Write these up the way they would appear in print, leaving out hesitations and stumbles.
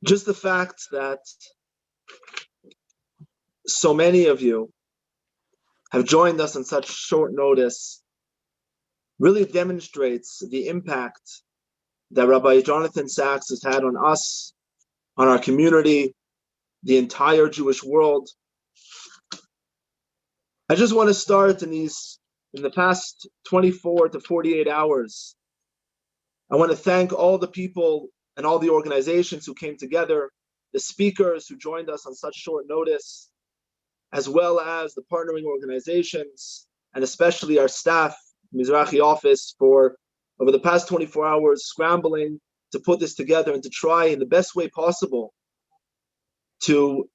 Just the fact that so many of you have joined us on such short notice really demonstrates the impact that Rabbi Jonathan Sacks has had on us, on our community, the entire Jewish world. I just want to start in the past 24 to 48 hours. I want to thank all the people and all the organizations who came together, the speakers who joined us on such short notice, as well as the partnering organizations, and especially our staff, Mizrahi office, for over the past 24 hours scrambling to put this together and to try in the best way possible to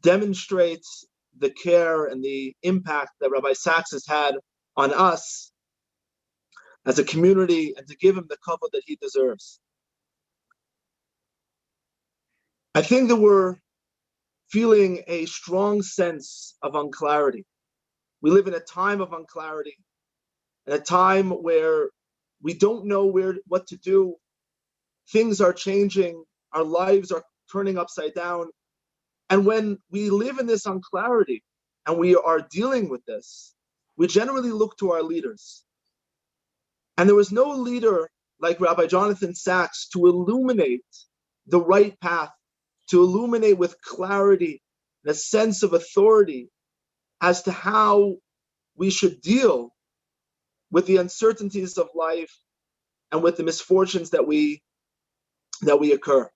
demonstrate the care and the impact that Rabbi Sacks has had on us as a community, and to give him the kavod that he deserves. I think that we're feeling a strong sense of unclarity. We live in a time of unclarity, in a time where we don't know what to do. Things are changing, our lives are turning upside down. And when we live in this unclarity and we are dealing with this, we generally look to our leaders. And there was no leader like Rabbi Jonathan Sacks to illuminate the right path, to illuminate with clarity and a sense of authority as to how we should deal with the uncertainties of life and with the misfortunes that we occur.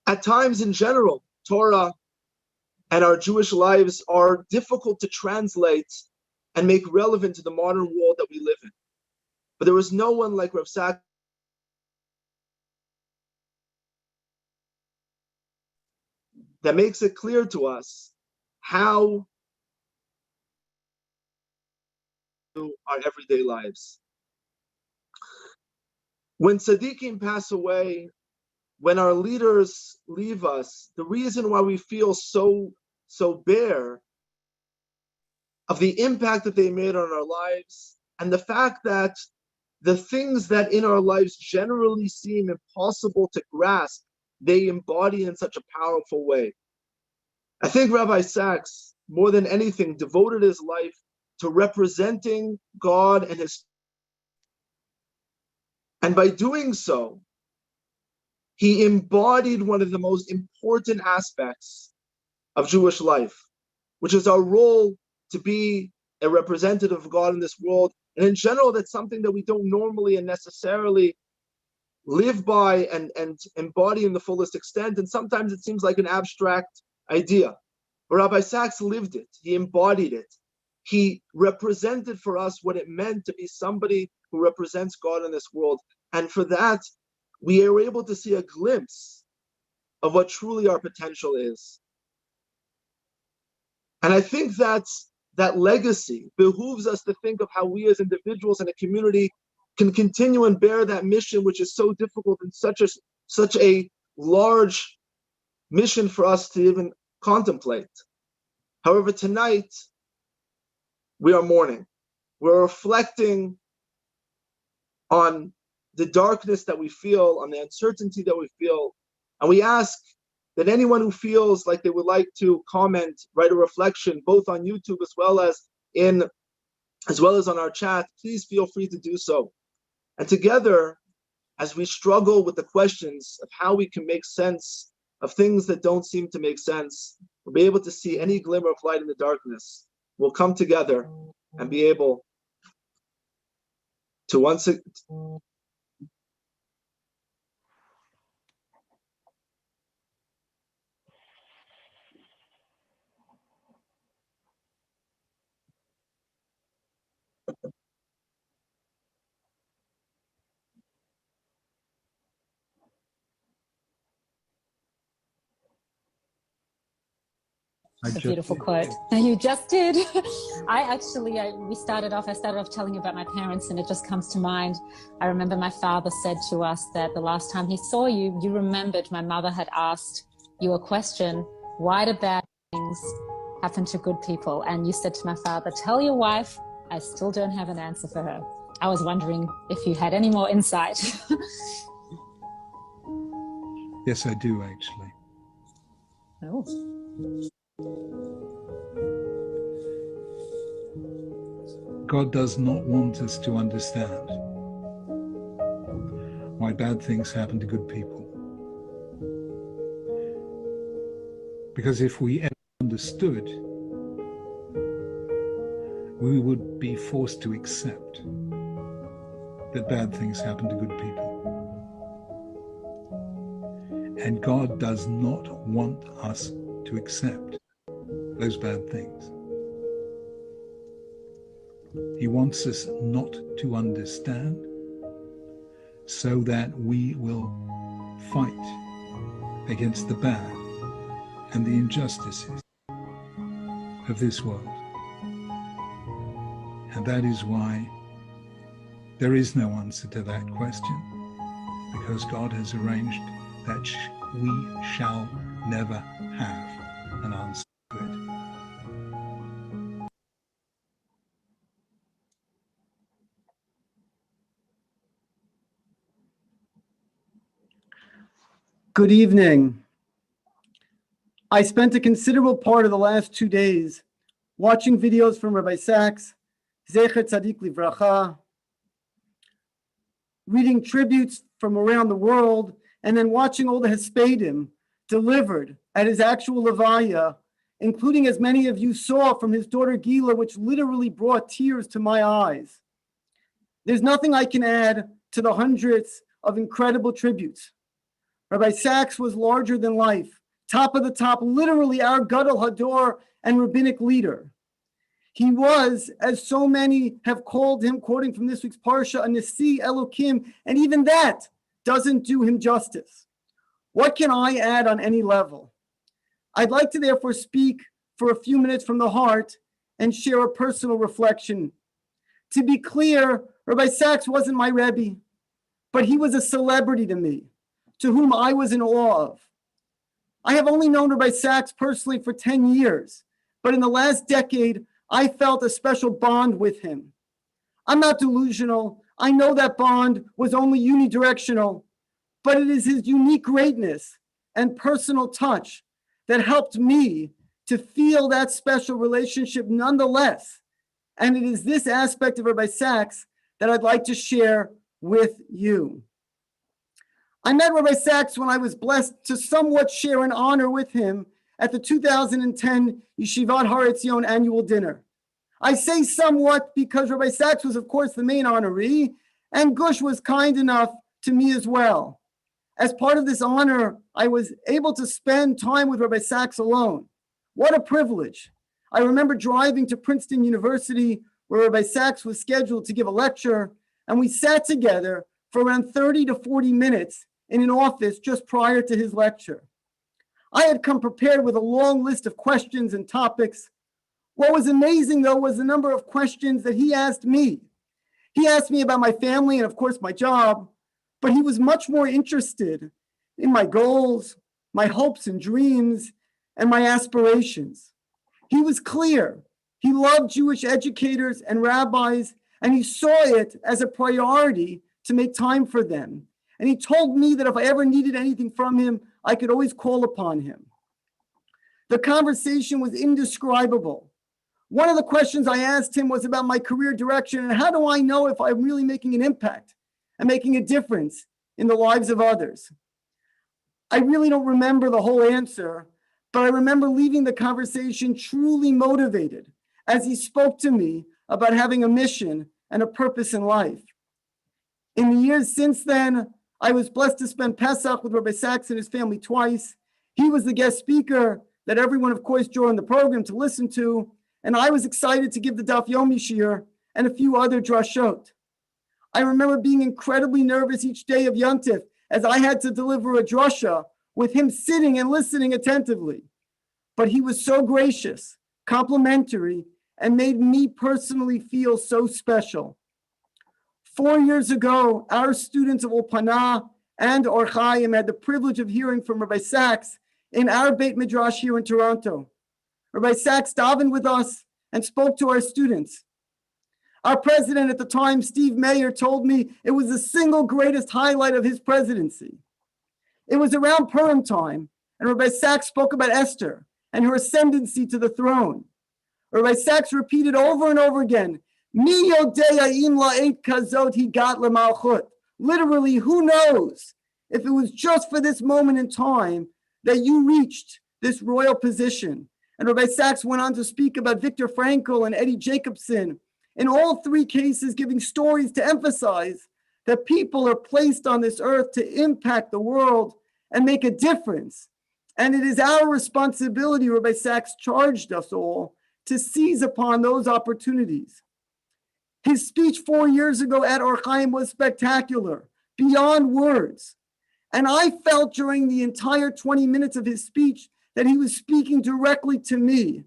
At times in general, Torah and our Jewish lives are difficult to translate and make relevant to the modern world that we live in. But there was no one like Rav Sacks that makes it clear to us how our everyday lives. When tzaddikim pass away, when our leaders leave us, the reason why we feel so bare of the impact that they made on our lives, and the fact that the things that in our lives generally seem impossible to grasp, they embody in such a powerful way. I think Rabbi Sacks, more than anything, devoted his life to representing God and his. And by doing so, he embodied one of the most important aspects of Jewish life, which is our role to be a representative of God in this world. And in general, that's something that we don't normally and necessarily live by and embody in the fullest extent. And sometimes it seems like an abstract idea. But Rabbi Sacks lived it. He embodied it. He represented for us what it meant to be somebody who represents God in this world. And for that, we are able to see a glimpse of what truly our potential is. And I think that legacy behooves us to think of how we as individuals and a community can continue and bear that mission, which is so difficult and such a large mission for us to even contemplate. However, tonight, we are mourning. We're reflecting on the darkness that we feel, on the uncertainty that we feel. And we ask that anyone who feels like they would like to comment, write a reflection, both on YouTube as well as on our chat, please feel free to do so. And together, as we struggle with the questions of how we can make sense of things that don't seem to make sense, we'll be able to see any glimmer of light in the darkness. We'll come together and be able to once again. A beautiful quote. You just did. I started off telling you about my parents, and it just comes to mind. I remember my father said to us that the last time he saw you, you remembered my mother had asked you a question, why do bad things happen to good people? And you said to my father, tell your wife, I still don't have an answer for her. I was wondering if you had any more insight. Yes, I do, actually. Oh. God does not want us to understand why bad things happen to good people. Because if we ever understood, we would be forced to accept that bad things happen to good people. And God does not want us to accept those bad things. He wants us not to understand so that we will fight against the bad and the injustices of this world. And that is why there is no answer to that question, because God has arranged that we shall never have an answer to it. Good evening. I spent a considerable part of the last 2 days watching videos from Rabbi Sachs, Zecher Tzadik Livracha, reading tributes from around the world, and then watching all the Hespedim delivered at his actual Levaya, including, as many of you saw, from his daughter Gila, which literally brought tears to my eyes. There's nothing I can add to the hundreds of incredible tributes. Rabbi Sachs was larger than life, top of the top, literally our Gadol Hador and rabbinic leader. He was, as so many have called him, quoting from this week's Parsha, a Nasi Elokim, and even that doesn't do him justice. What can I add on any level? I'd like to therefore speak for a few minutes from the heart and share a personal reflection. To be clear, Rabbi Sachs wasn't my Rebbe, but he was a celebrity to me, to whom I was in awe of. I have only known Rabbi Sachs personally for 10 years, but in the last decade, I felt a special bond with him. I'm not delusional. I know that bond was only unidirectional, but it is his unique greatness and personal touch that helped me to feel that special relationship nonetheless. And it is this aspect of Rabbi Sachs that I'd like to share with you. I met Rabbi Sachs when I was blessed to somewhat share an honor with him at the 2010 Yeshivat Har Etzion annual dinner. I say somewhat because Rabbi Sachs was, of course, the main honoree, and Gush was kind enough to me as well. As part of this honor, I was able to spend time with Rabbi Sachs alone. What a privilege. I remember driving to Princeton University, where Rabbi Sachs was scheduled to give a lecture, and we sat together for around 30 to 40 minutes in an office just prior to his lecture. I had come prepared with a long list of questions and topics. What was amazing, though, was the number of questions that he asked me. He asked me about my family and, of course, my job, but he was much more interested in my goals, my hopes and dreams, and my aspirations. He was clear. He loved Jewish educators and rabbis, and he saw it as a priority to make time for them. And he told me that if I ever needed anything from him, I could always call upon him. The conversation was indescribable. One of the questions I asked him was about my career direction and how do I know if I'm really making an impact and making a difference in the lives of others. I really don't remember the whole answer, but I remember leaving the conversation truly motivated as he spoke to me about having a mission and a purpose in life. In the years since then, I was blessed to spend Pesach with Rabbi Sachs and his family twice. He was the guest speaker that everyone, of course, joined the program to listen to, and I was excited to give the Daf Yomi Shir and a few other drashot. I remember being incredibly nervous each day of Yontif as I had to deliver a drasha with him sitting and listening attentively. But he was so gracious, complimentary, and made me personally feel so special. 4 years ago, our students of Ulpana and Or Chaim had the privilege of hearing from Rabbi Sachs in our Beit Midrash here in Toronto. Rabbi Sachs davened with us and spoke to our students. Our president at the time, Steve Mayer, told me it was the single greatest highlight of his presidency. It was around Purim time, and Rabbi Sachs spoke about Esther and her ascendancy to the throne. Rabbi Sachs repeated over and over again, Mi yodea im la'et kazot higat lemalchut. Literally, who knows if it was just for this moment in time that you reached this royal position. And Rabbi Sachs went on to speak about Viktor Frankl and Eddie Jacobson, in all three cases giving stories to emphasize that people are placed on this earth to impact the world and make a difference. And it is our responsibility, Rabbi Sachs charged us all, to seize upon those opportunities. His speech 4 years ago at Or Chaim was spectacular, beyond words. And I felt during the entire 20 minutes of his speech that he was speaking directly to me.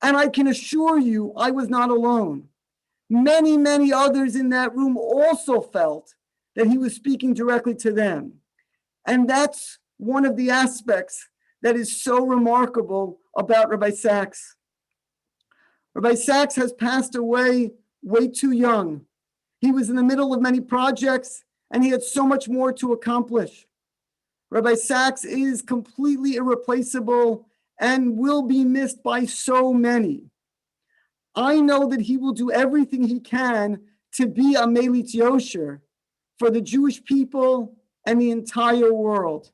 And I can assure you, I was not alone. Many, many others in that room also felt that he was speaking directly to them. And that's one of the aspects that is so remarkable about Rabbi Sachs. Rabbi Sachs has passed away way too young. He was in the middle of many projects, and he had so much more to accomplish. Rabbi Sachs is completely irreplaceable and will be missed by so many. I know that he will do everything he can to be a Melit Yosher for the Jewish people and the entire world.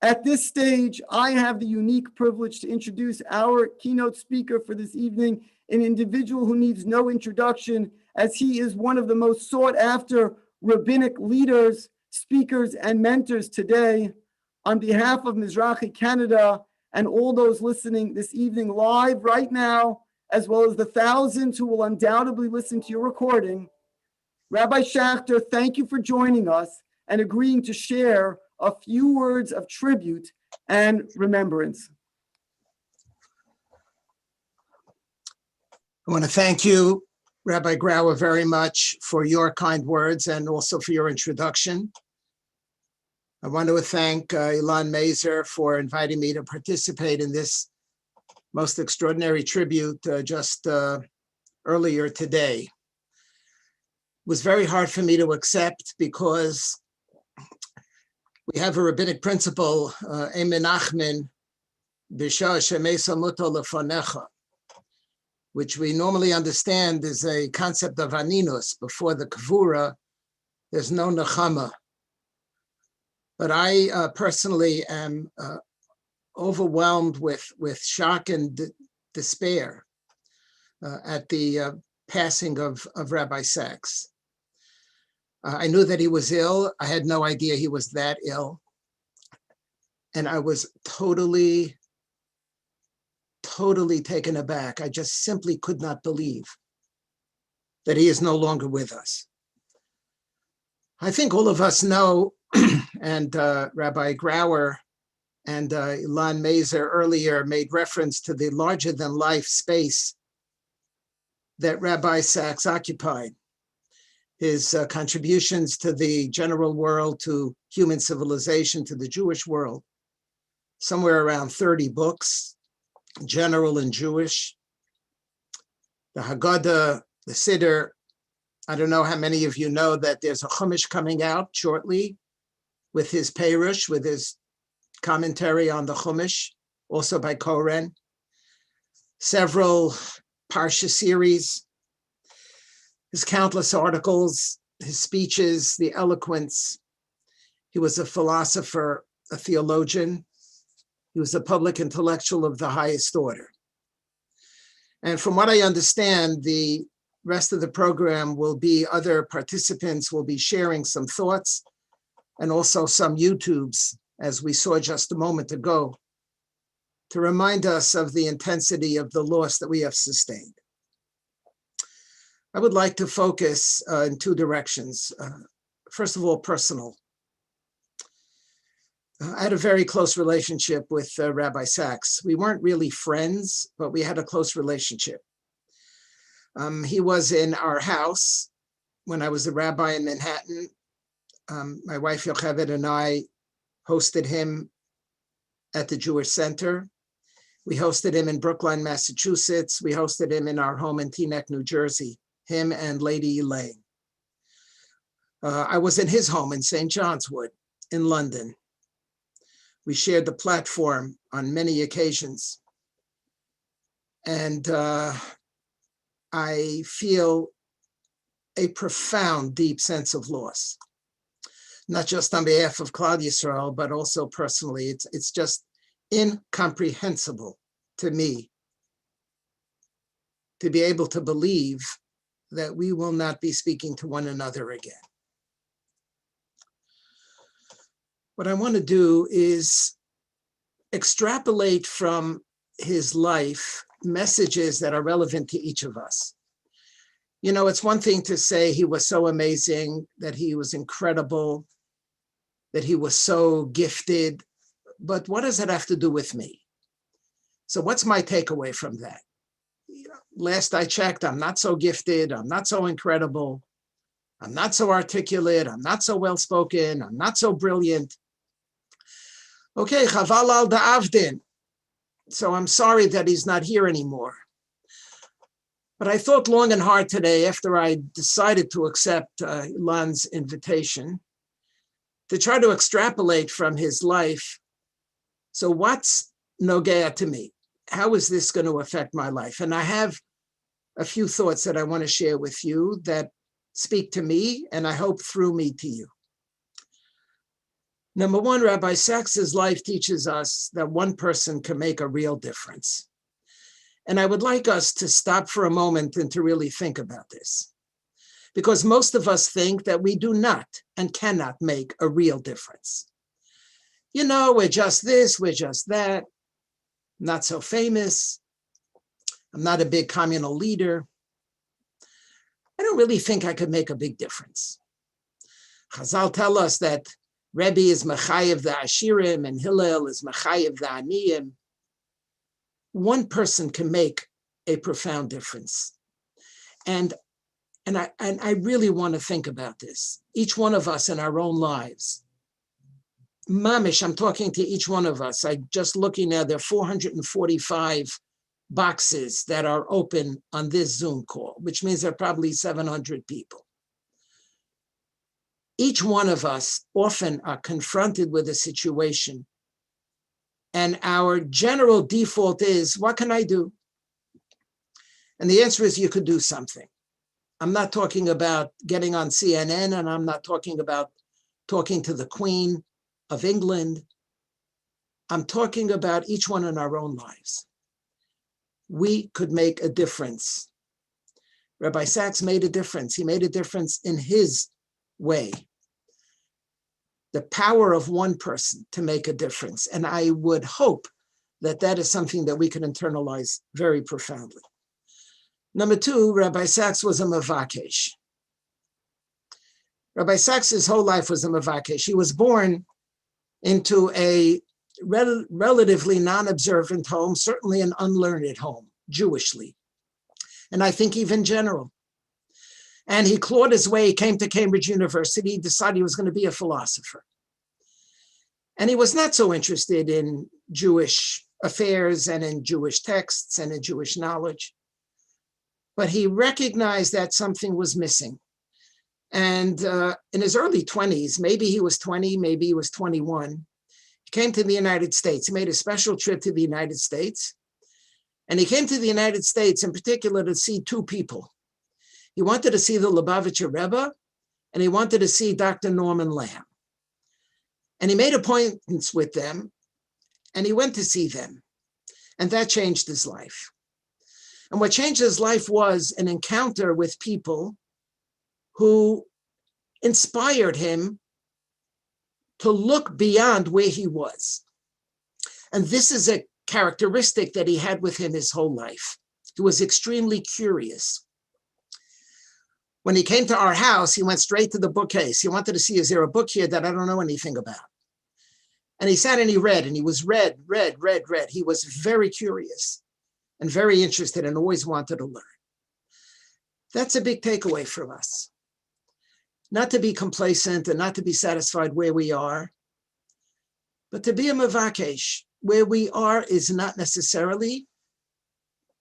At this stage, I have the unique privilege to introduce our keynote speaker for this evening, an individual who needs no introduction, as he is one of the most sought after rabbinic leaders, speakers, and mentors today. On behalf of Mizrahi Canada and all those listening this evening live right now, as well as the thousands who will undoubtedly listen to your recording, Rabbi Schachter, thank you for joining us and agreeing to share a few words of tribute and remembrance. I want to thank you, Rabbi Grauer, very much for your kind words and also for your introduction. I want to thank Ilan Mazer for inviting me to participate in this most extraordinary tribute just earlier today. It was very hard for me to accept because we have a rabbinic principle, Emenachmin Bisha Shemesa Muto Lefonecha, which we normally understand is a concept of aninus. Before the kavura, there's no nechama. But I personally am overwhelmed with shock and despair at the passing of Rabbi Sachs. I knew that he was ill. I had no idea he was that ill. And I was totally taken aback. I just simply could not believe that he is no longer with us. I think all of us know, and Rabbi Grauer and Ilan Mazer earlier made reference to the larger-than-life space that Rabbi Sachs occupied. His contributions to the general world, to human civilization, to the Jewish world, somewhere around 30 books, general and Jewish. The Haggadah, the Siddur. I don't know how many of you know that there's a Chumash coming out shortly with his Perush, with his commentary on the Chumash, also by Koren. Several Parsha series, his countless articles, his speeches, the eloquence. He was a philosopher, a theologian. He was a public intellectual of the highest order. And from what I understand, the rest of the program will be other participants will be sharing some thoughts and also some YouTubes, as we saw just a moment ago, to remind us of the intensity of the loss that we have sustained. I would like to focus in two directions. First of all, personal. I had a very close relationship with Rabbi Sachs. We weren't really friends, but we had a close relationship. He was in our house when I was a rabbi in Manhattan. My wife Yocheved and I hosted him at the Jewish Center. We hosted him in Brookline, Massachusetts. We hosted him in our home in Teaneck, New Jersey, him and Lady Elaine. I was in his home in St. John's Wood in London. We shared the platform on many occasions. And I feel a profound, deep sense of loss, not just on behalf of Klal Yisrael, but also personally. It's just incomprehensible to me to be able to believe that we will not be speaking to one another again. What I want to do is extrapolate from his life messages that are relevant to each of us. You know, it's one thing to say he was so amazing, that he was incredible, that he was so gifted, but what does it have to do with me? So what's my takeaway from that? You know, last I checked, I'm not so gifted, I'm not so incredible, I'm not so articulate, I'm not so well-spoken, I'm not so brilliant. Okay, chaval al da'avdin. So I'm sorry that he's not here anymore. But I thought long and hard today, after I decided to accept Ilan's invitation, to try to extrapolate from his life. So what's nogea to me? How is this going to affect my life? And I have a few thoughts that I want to share with you that speak to me, and I hope through me to you. Number one, Rabbi Sachs's life teaches us that one person can make a real difference. And I would like us to stop for a moment and to really think about this, because most of us think that we do not and cannot make a real difference. You know, we're just this, we're just that, not so famous. I'm not a big communal leader. I don't really think I could make a big difference. Chazal tell us that Rabbi is Mechayev the Ashirim and Hillel is Mechayev the Aniyim. One person can make a profound difference. And I really want to think about this. Each one of us in our own lives. Mamish, I'm talking to each one of us. I just looking now, there are 445 boxes that are open on this Zoom call, which means there are probably 700 people. Each one of us often are confronted with a situation, and our general default is, what can I do? And the answer is, you could do something. I'm not talking about getting on CNN, and I'm not talking about talking to the Queen of England. I'm talking about each one in our own lives. We could make a difference. Rabbi Sachs made a difference. He made a difference in his way. The power of one person to make a difference. And I would hope that that is something that we can internalize very profoundly. Number two, Rabbi Sachs was a Mavakesh. Rabbi Sachs's whole life was a Mavakesh. He was born into a relatively non-observant home, certainly an unlearned home, Jewishly, and I think even general. And he clawed his way, he came to Cambridge University, he decided he was going to be a philosopher. And he was not so interested in Jewish affairs and in Jewish texts and in Jewish knowledge, but he recognized that something was missing. And in his early 20s, maybe he was 20, maybe he was 21, he came to the United States. He made a special trip to the United States. And he came to the United States in particular to see two people. He wanted to see the Lubavitcher Rebbe, and he wanted to see Dr. Norman Lamb. And he made appointments with them, and he went to see them. And that changed his life. And what changed his life was an encounter with people who inspired him to look beyond where he was. And this is a characteristic that he had with him his whole life. He was extremely curious. When he came to our house, he went straight to the bookcase. He wanted to see, is there a book here that I don't know anything about? And he sat and he read, and he was read. He was very curious and very interested and always wanted to learn. That's a big takeaway from us. Not to be complacent and not to be satisfied where we are, but to be a mavakesh, where we are is not necessarily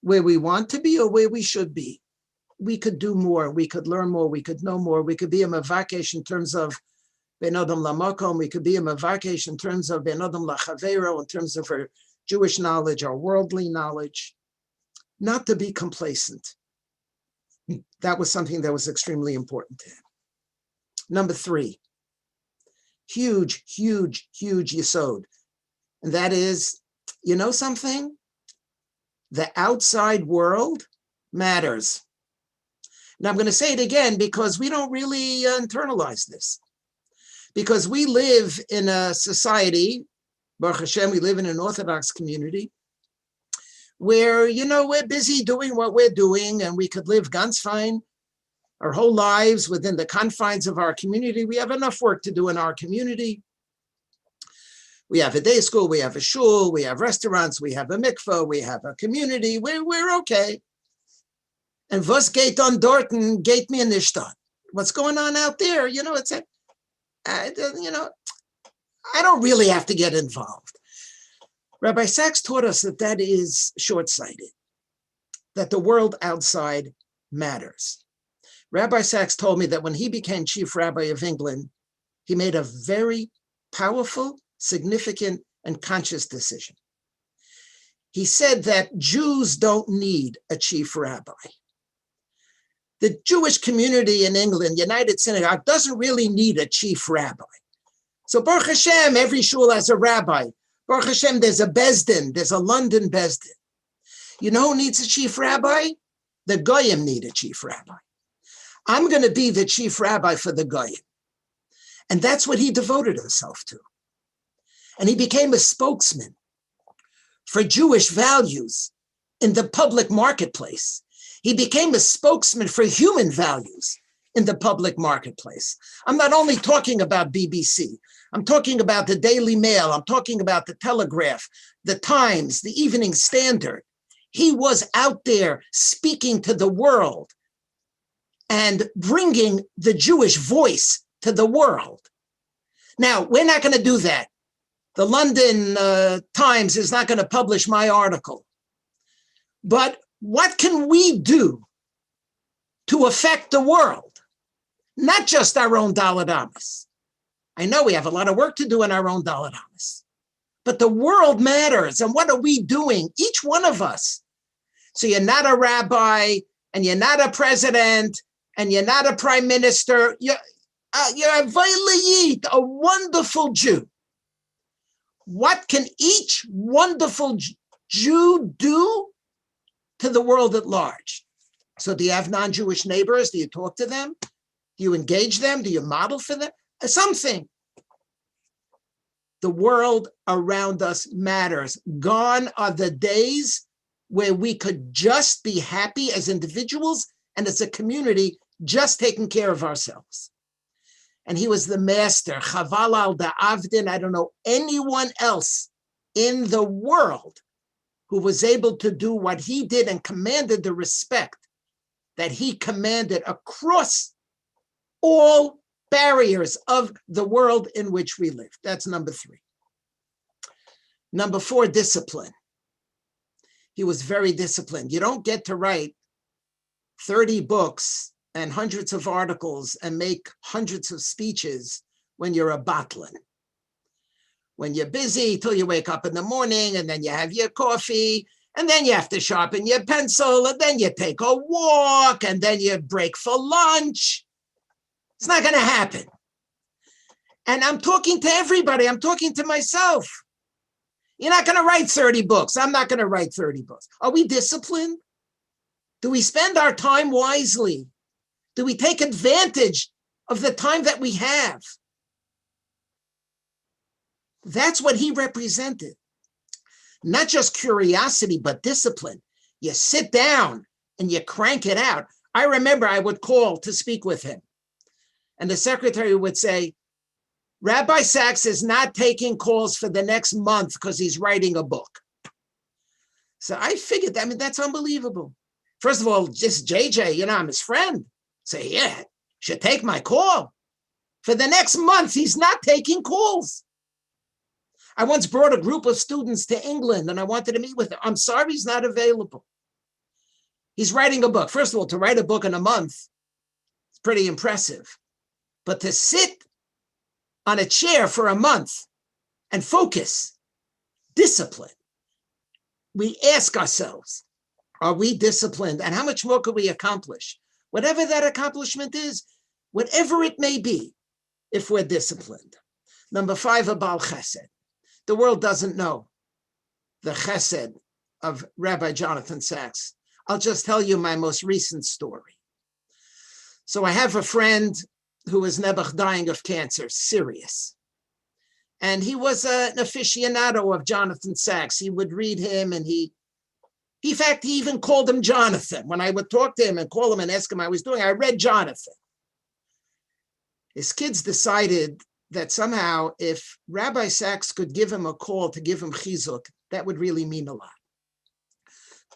where we want to be or where we should be. We could do more, we could learn more, we could know more, we could be a mavakesh in terms of ben adam lamakom, we could be a mavakesh in terms of ben adam lachavero, in terms of our Jewish knowledge, our worldly knowledge, not to be complacent. That was something that was extremely important to him. Number 3, huge, huge, huge yesod. And that is, you know something? The outside world matters. Now I'm going to say it again because we don't really internalize this. Because we live in a society, Baruch Hashem, we live in an Orthodox community where, you know, we're busy doing what we're doing and we could live ganz fine our whole lives within the confines of our community. We have enough work to do in our community. We have a day school, we have a shul, we have restaurants, we have a mikveh, we have a community. We're okay. And was geht on dorten, geht mir nicht an. What's going on out there? You know, it's a, you know, I don't really have to get involved. Rabbi Sachs taught us that that is short-sighted, that the world outside matters. Rabbi Sachs told me that when he became chief rabbi of England, he made a very powerful, significant, and conscious decision. He said that Jews don't need a chief rabbi. The Jewish community in England, United Synagogue, doesn't really need a chief rabbi. So Baruch Hashem, every shul has a rabbi. Baruch Hashem, there's a Bezdin, there's a London Bezdin. You know who needs a chief rabbi? The Goyim need a chief rabbi. I'm going to be the chief rabbi for the Goyim. And that's what he devoted himself to. And he became a spokesman for Jewish values in the public marketplace. He became a spokesman for human values in the public marketplace. I'm not only talking about BBC. I'm talking about the Daily Mail. I'm talking about the Telegraph, the Times, the Evening Standard. He was out there speaking to the world and bringing the Jewish voice to the world. Now, we're not going to do that. The London Times is not going to publish my article. But what can we do to affect the world? Not just our own Daled Amos. I know we have a lot of work to do in our own Daled Amos, but the world matters. And what are we doing? Each one of us. So you're not a rabbi, and you're not a president, and you're not a prime minister. You're a Vaylayit, a wonderful Jew. What can each wonderful Jew do to the world at large? So do you have non-Jewish neighbors? Do you talk to them? Do you engage them? Do you model for them? Something. The world around us matters. Gone are the days where we could just be happy as individuals and as a community, just taking care of ourselves. And he was the master. Chaval al da'avdin. I don't know anyone else in the world who was able to do what he did and commanded the respect that he commanded across all barriers of the world in which we live. That's number 3. Number 4, discipline. He was very disciplined. You don't get to write 30 books and hundreds of articles and make hundreds of speeches when you're a batlin. When you're busy till you wake up in the morning and then you have your coffee and then you have to sharpen your pencil and then you take a walk and then you break for lunch. It's not going to happen. And I'm talking to everybody. I'm talking to myself. You're not going to write 30 books. I'm not going to write 30 books. Are we disciplined? Do we spend our time wisely? Do we take advantage of the time that we have? That's what he represented. Not just curiosity, but discipline. You sit down and you crank it out. I remember I would call to speak with him. And the secretary would say, Rabbi Sachs is not taking calls for the next month because he's writing a book. So I figured, I mean, that's unbelievable. First of all, just JJ, you know, I'm his friend. Say, yeah, should take my call. For the next month, he's not taking calls. I once brought a group of students to England and I wanted to meet with him. I'm sorry, he's not available. He's writing a book. First of all, to write a book in a month, it's pretty impressive. But to sit on a chair for a month and focus, discipline, we ask ourselves, are we disciplined? And how much more could we accomplish? Whatever that accomplishment is, whatever it may be, if we're disciplined. Number 5, a Baal Chesed. The world doesn't know the Chesed of Rabbi Jonathan Sacks. I'll just tell you my most recent story. So I have a friend who was Nebuch dying of cancer, serious. And he was an aficionado of Jonathan Sacks. He would read him and in fact, he even called him Jonathan. When I would talk to him and call him and ask him how he was doing, I read Jonathan. His kids decided that somehow if Rabbi Sacks could give him a call to give him chizuk, that would really mean a lot.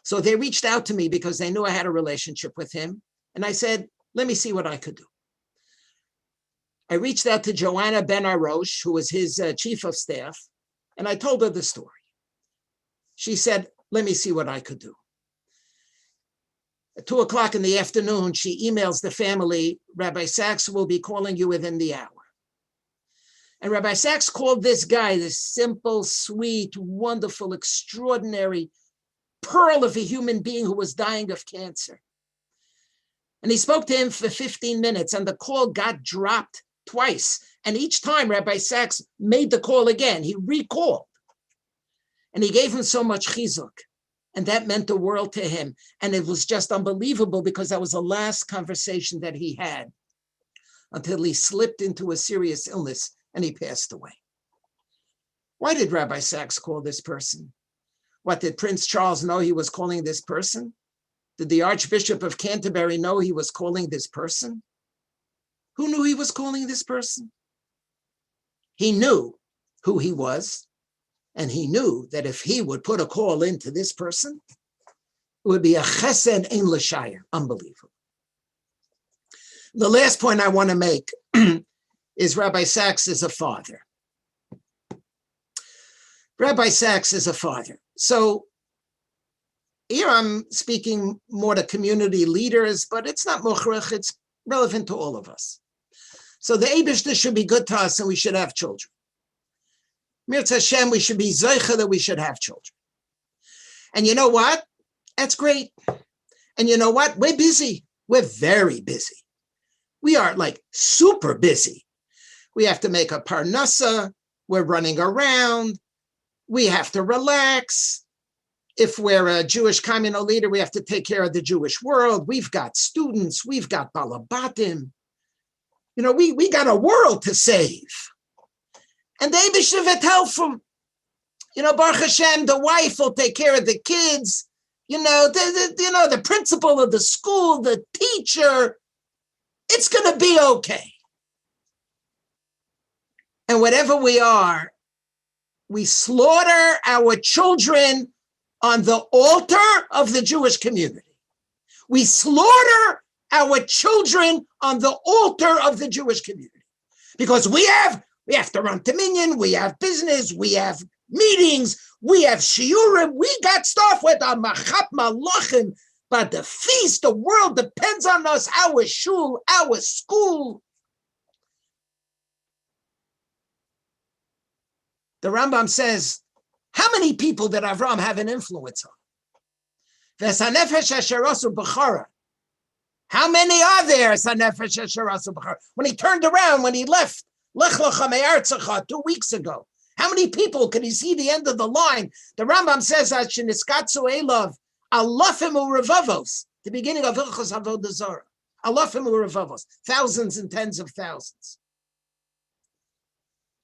So they reached out to me because they knew I had a relationship with him. And I said, let me see what I could do. I reached out to Joanna Ben Arosh, who was his chief of staff, and I told her the story. She said, let me see what I could do. At 2:00 in the afternoon, she emails the family, Rabbi Sacks will be calling you within the hour. And Rabbi Sacks called this guy, this simple, sweet, wonderful, extraordinary pearl of a human being who was dying of cancer. And he spoke to him for 15 minutes and the call got dropped twice. And each time Rabbi Sacks made the call again, he recalled. And he gave him so much chizuk. And that meant the world to him. And it was just unbelievable because that was the last conversation that he had until he slipped into a serious illness and he passed away. Why did Rabbi Sacks call this person? What, did Prince Charles know he was calling this person? Did the Archbishop of Canterbury know he was calling this person? Who knew he was calling this person? He knew who he was, and he knew that if he would put a call into this person, it would be a chesed ein l'shayir, unbelievable. The last point I want to make is Rabbi Sacks is a father. Rabbi Sacks is a father. So here I'm speaking more to community leaders, but it's not mochrech, it's relevant to all of us. So the Eibishter should be good to us and we should have children. Mirz Hashem, we should be zeicha that we should have children. And you know what? That's great. And you know what? We're busy. We're very busy. We are like super busy. We have to make a parnasa. We're running around. We have to relax. If we're a Jewish communal leader, we have to take care of the Jewish world. We've got students. We've got balabatim. You know, we got a world to save. And the Eibishter wird helfen. You know, Baruch Hashem, the wife will take care of the kids. You know, the principal of the school, the teacher. It's going to be okay. And whatever we are, we slaughter our children on the altar of the Jewish community. We slaughter our children on the altar of the Jewish community. Because we have to run Dominion, we have business, we have meetings, we have shiurim, we got stuff with our machat malachim, but the feast, the world depends on us, our shul, our school. The Rambam says, how many people did Avram have an influence on? How many are there? When he turned around, when he left, 2 weeks ago, how many people could he see the end of the line? The Rambam says, the beginning of Hilchos Avodah Zarah. Alafim u'revavos, thousands and tens of thousands.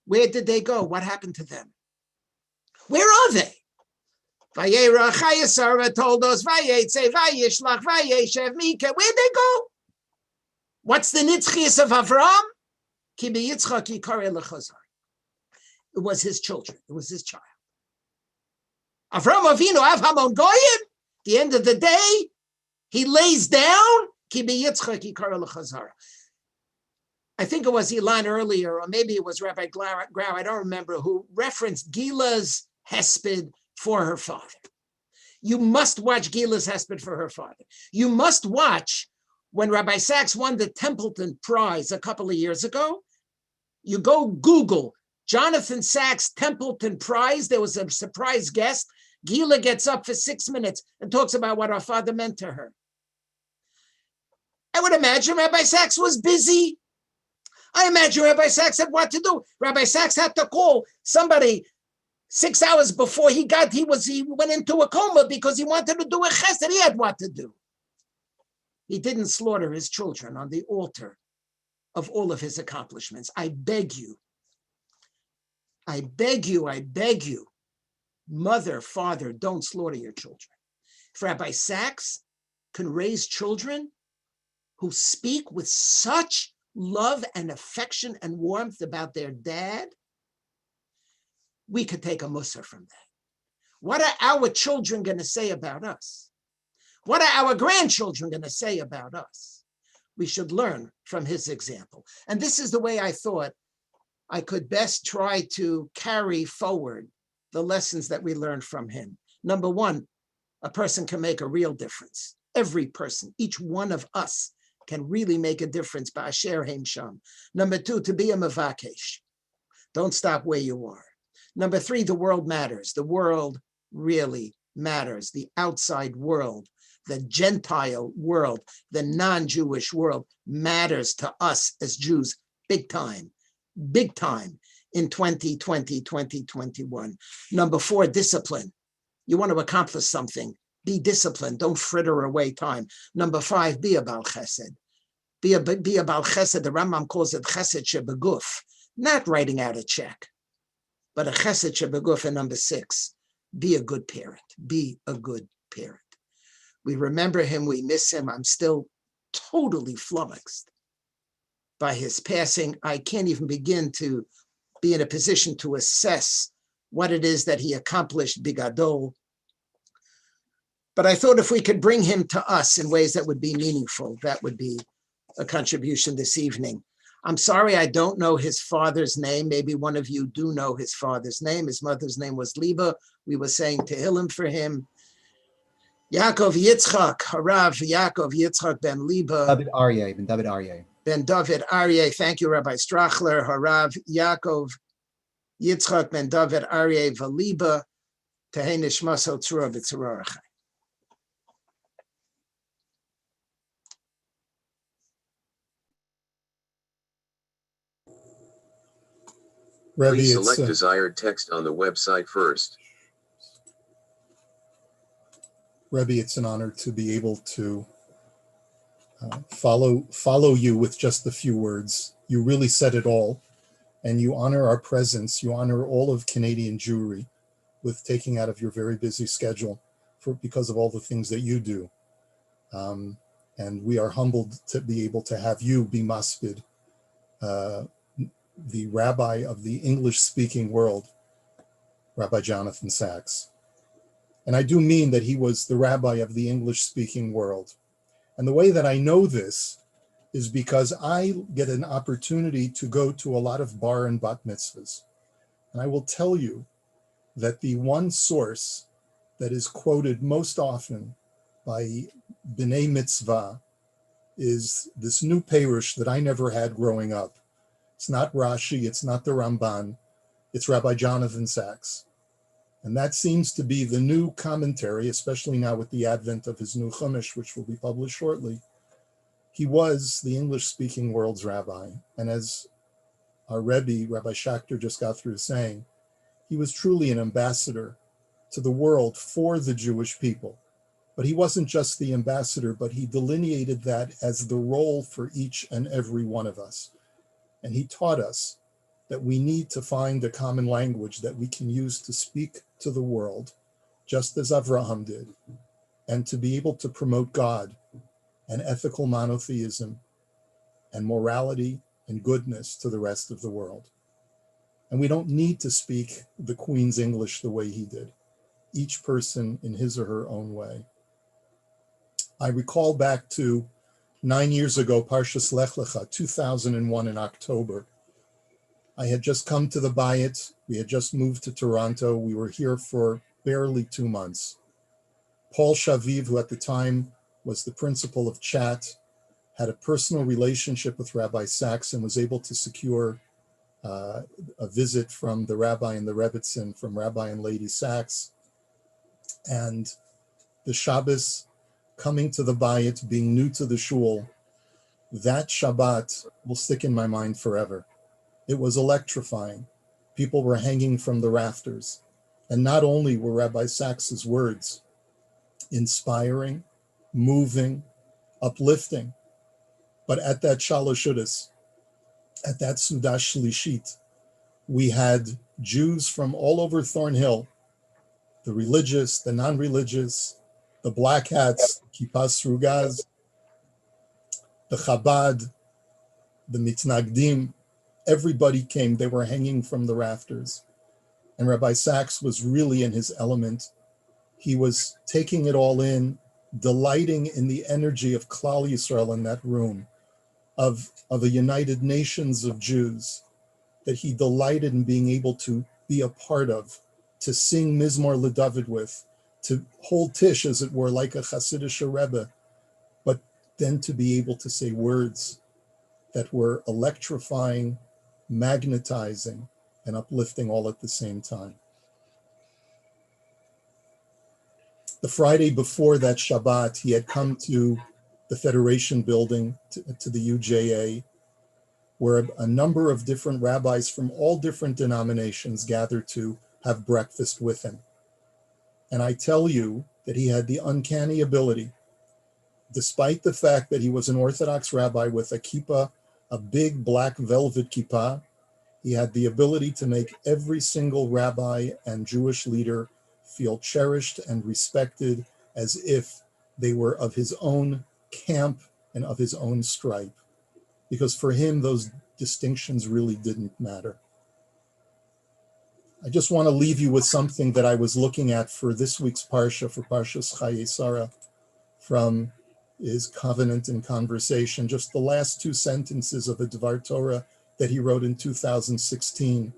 Where did they go? What happened to them? Where are they? Vayera Chayesara told us, Vayetze, Vayishlach, Vayeshev, Mika. Where'd they go? What's the nitzchias of Avram? Ki beyitzchak yikare lechazar. It was his children. It was his child. Avram Avinu, Avhamon Goyim. The end of the day, he lays down. Ki beyitzchak yikare lechazar. I think it was Elon earlier, or maybe it was Rabbi Grau, I don't remember, who referenced Gila's hesped for her father. You must watch Gila's hesped for her father. You must watch when Rabbi Sachs won the Templeton Prize a couple of years ago. You go Google Jonathan Sachs Templeton Prize. There was a surprise guest. Gila gets up for 6 minutes and talks about what her father meant to her. I would imagine Rabbi Sachs was busy. I imagine Rabbi Sachs had what to do. Rabbi Sachs had to call somebody 6 hours before he went into a coma because he wanted to do a chesed. He had what to do. He didn't slaughter his children on the altar of all of his accomplishments. I beg you, mother, father, don't slaughter your children. If Rabbi Sachs can raise children who speak with such love and affection and warmth about their dad, we could take a mussar from that. What are our children going to say about us? What are our grandchildren going to say about us? We should learn from his example. And this is the way I thought I could best try to carry forward the lessons that we learned from him. Number one, a person can make a real difference. Every person, each one of us can really make a difference. Ba'asher heim sham. Number two, to be a mavakesh. Don't stop where you are. Number three, the world matters. The world really matters. The outside world, the Gentile world, the non-Jewish world matters to us as Jews big time in 2020, 2021. Number four, discipline. You want to accomplish something, be disciplined. Don't fritter away time. Number five, be a Baal Chesed. Be a Baal Chesed. The Rambam calls it Chesed Shebeguf, not writing out a check, but a Chesed Shebeguf. And number six, be a good parent. Be a good parent. We remember him. We miss him. I'm still totally flummoxed by his passing. I can't even begin to be in a position to assess what it is that he accomplished, bigadol. But I thought if we could bring him to us in ways that would be meaningful, that would be a contribution this evening. I'm sorry I don't know his father's name. Maybe one of you do know his father's name. His mother's name was Liba. We were saying Tehillim for him. Yaakov Yitzchak, Harav Yaakov Yitzchak ben Liba. David Aryeh, ben David Aryeh. Ben David Aryeh, thank you, Rabbi Strachler. Harav Yaakov Yitzchak ben David Aryeh v'Liba. Tehei nishmaso tzura b'tzura achai. Rabbi, please select desired text on the website first. Rabbi, it's an honor to be able to follow you with just a few words. You really said it all, and you honor our presence. You honor all of Canadian Jewry with taking out of your very busy schedule because of all the things that you do. And we are humbled to be able to have you be maspid, the rabbi of the English-speaking world, Rabbi Jonathan Sachs. And I do mean that he was the rabbi of the English-speaking world. And the way that I know this is because I get an opportunity to go to a lot of bar and bat mitzvahs. And I will tell you that the one source that is quoted most often by B'nai Mitzvah is this new perush that I never had growing up. It's not Rashi, it's not the Ramban, it's Rabbi Jonathan Sachs. And that seems to be the new commentary, especially now with the advent of his new Chumash, which will be published shortly. He was the English-speaking world's rabbi. And as our Rebbe, Rabbi Schachter, just got through saying, he was truly an ambassador to the world for the Jewish people. But he wasn't just the ambassador, but he delineated that as the role for each and every one of us. And he taught us that we need to find a common language that we can use to speak to the world, just as Avraham did, and to be able to promote God and ethical monotheism and morality and goodness to the rest of the world. And we don't need to speak the Queen's English the way he did, each person in his or her own way. I recall back to 9 years ago, Parshas Lech Lecha, 2001 in October. I had just come to the Bayit. We had just moved to Toronto. We were here for barely 2 months. Paul Shaviv, who at the time was the principal of Chat, had a personal relationship with Rabbi Sachs and was able to secure a visit from the rabbi and the Rebbitzin, from Rabbi and Lady Sachs. And the Shabbos, coming to the Bayit, being new to the shul, that Shabbat will stick in my mind forever. It was electrifying. People were hanging from the rafters. And not only were Rabbi Sachs's words inspiring, moving, uplifting, but at that Shalosh Udas, at that Sudash Shlishit, we had Jews from all over Thornhill, the religious, the non-religious, the black hats, Kippas Rugaz, the Chabad, the Mitnagdim, everybody came. They were hanging from the rafters. And Rabbi Sachs was really in his element. He was taking it all in, delighting in the energy of Klal Yisrael in that room, of a united nations of Jews, that he delighted in being able to be a part of, to sing Mizmor LeDavid with, to hold Tish, as it were, like a Hasidic Rebbe, but then to be able to say words that were electrifying, magnetizing, and uplifting all at the same time. The Friday before that Shabbat, he had come to the Federation building, to the UJA, where a number of different rabbis from all different denominations gathered to have breakfast with him. And I tell you that he had the uncanny ability, despite the fact that he was an Orthodox rabbi with a kippah, a big black velvet kippah, he had the ability to make every single rabbi and Jewish leader feel cherished and respected as if they were of his own camp and of his own stripe. Because for him, those distinctions really didn't matter. I just want to leave you with something that I was looking at for this week's Parsha, for Parshas Chayei Sarah, from his Covenant and Conversation, just the last 2 sentences of a Dvar Torah that he wrote in 2016,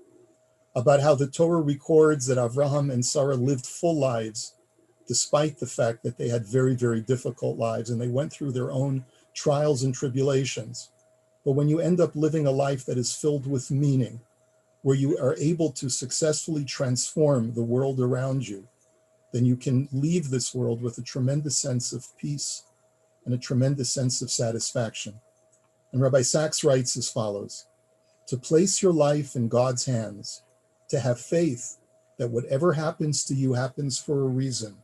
about how the Torah records that Avraham and Sarah lived full lives, despite the fact that they had very, very difficult lives, and they went through their own trials and tribulations. But when you end up living a life that is filled with meaning, where you are able to successfully transform the world around you, then you can leave this world with a tremendous sense of peace and a tremendous sense of satisfaction. And Rabbi Sachs writes as follows: to place your life in God's hands, to have faith that whatever happens to you happens for a reason,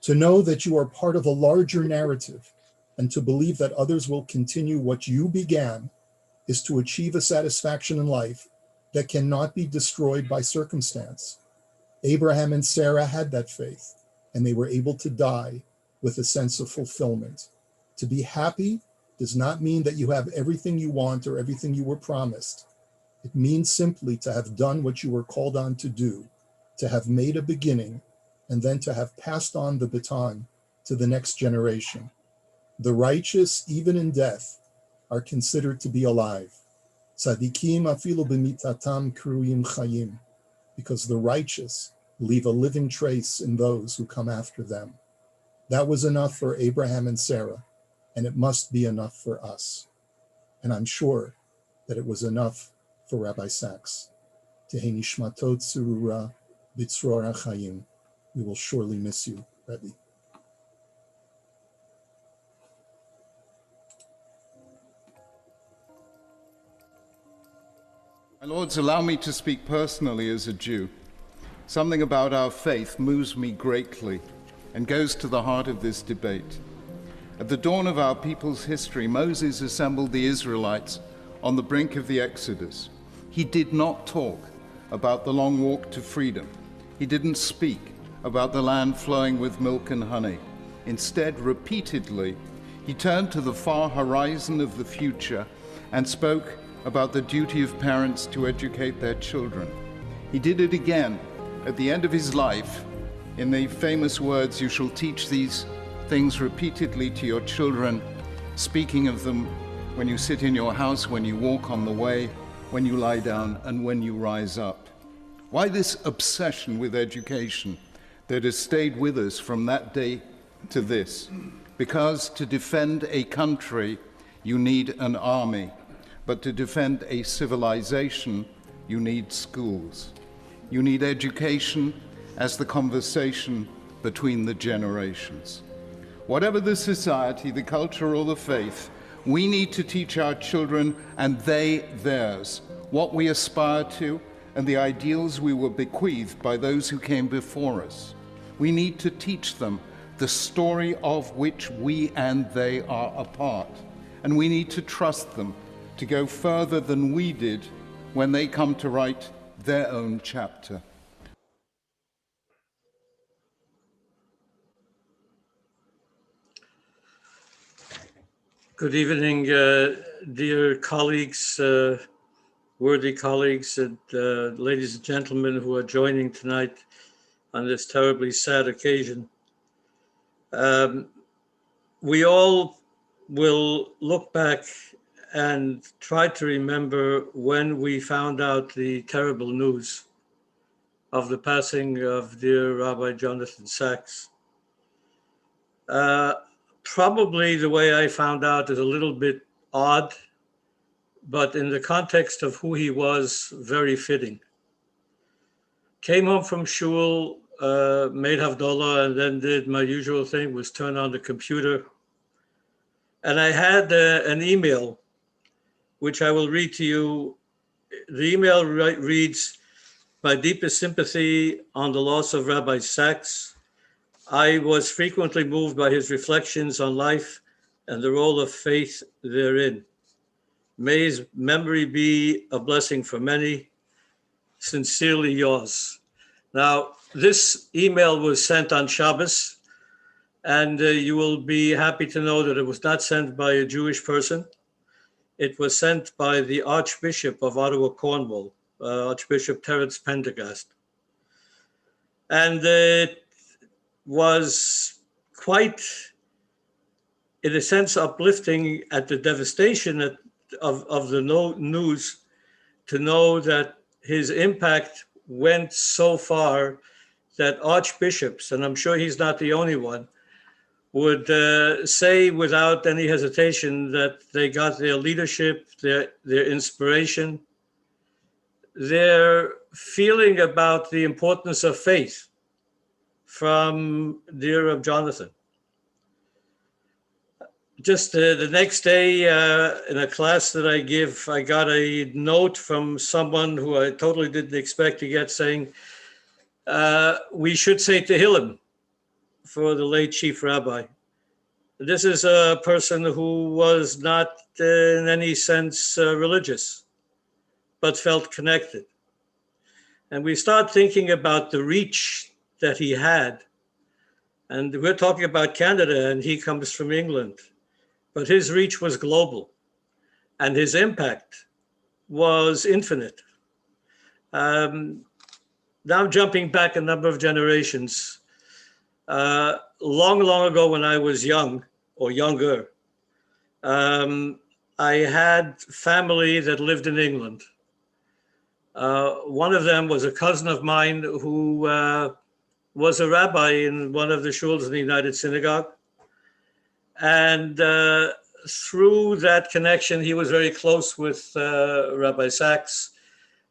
to know that you are part of a larger narrative, and to believe that others will continue what you began, is to achieve a satisfaction in life that cannot be destroyed by circumstance. Abraham and Sarah had that faith, and they were able to die with a sense of fulfillment. To be happy does not mean that you have everything you want or everything you were promised. It means simply to have done what you were called on to do, to have made a beginning, and then to have passed on the baton to the next generation. The righteous, even in death, are considered to be alive. Tzadikim afilu b'mitatam kruyim chayim, because the righteous leave a living trace in those who come after them. That was enough for Abraham and Sarah, and it must be enough for us. And I'm sure that it was enough for Rabbi Sachs. Tehei nishmatot tzurura b'tzror hachayim. We will surely miss you, Rabbi. My lords, allow me to speak personally as a Jew. Something about our faith moves me greatly and goes to the heart of this debate. At the dawn of our people's history, Moses assembled the Israelites on the brink of the Exodus. He did not talk about the long walk to freedom. He didn't speak about the land flowing with milk and honey. Instead, repeatedly, he turned to the far horizon of the future and spoke about the duty of parents to educate their children. He did it again at the end of his life in the famous words, "You shall teach these things repeatedly to your children, speaking of them when you sit in your house, when you walk on the way, when you lie down, and when you rise up. Why this obsession with education that has stayed with us from that day to this? Because to defend a country, you need an army, but to defend a civilization, you need schools. You need education as the conversation between the generations. Whatever the society, the culture, or the faith, we need to teach our children, and they theirs, what we aspire to and the ideals we were bequeathed by those who came before us. We need to teach them the story of which we and they are a part. And we need to trust them to go further than we did when they come to write their own chapter. Good evening, dear colleagues, worthy colleagues, and ladies and gentlemen who are joining tonight on this terribly sad occasion. We all will look back and try to remember when we found out the terrible news of the passing of dear Rabbi Jonathan Sacks. Probably the way I found out is a little bit odd, but in the context of who he was, very fitting. Came home from shul, made Havdalah, and then did my usual thing, was turn on the computer. And I had an email, which I will read to you. The email reads, "My deepest sympathy on the loss of Rabbi Sacks. I was frequently moved by his reflections on life and the role of faith therein. May his memory be a blessing for many. Sincerely yours." Now, this email was sent on Shabbos, and you will be happy to know that it was not sent by a Jewish person. It was sent by the Archbishop of Ottawa, Cornwall, Archbishop Terence Pendergast. And it was quite, in a sense, uplifting at the devastation of the news to know that his impact went so far that archbishops, and I'm sure he's not the only one, would say without any hesitation that they got their leadership, their inspiration, their feeling about the importance of faith from dear of Jonathan. Just the next day in a class that I give, I got a note from someone who I totally didn't expect to get saying, we should say Tehillim for the late chief rabbi. This is a person who was not in any sense religious, but felt connected. And we start thinking about the reach that he had. And we're talking about Canada, and he comes from England. But his reach was global, and his impact was infinite. Now I'm jumping back a number of generations. Long ago when I was young, or younger, I had family that lived in England. One of them was a cousin of mine who was a rabbi in one of the shuls in the United Synagogue. And through that connection, he was very close with Rabbi Sacks,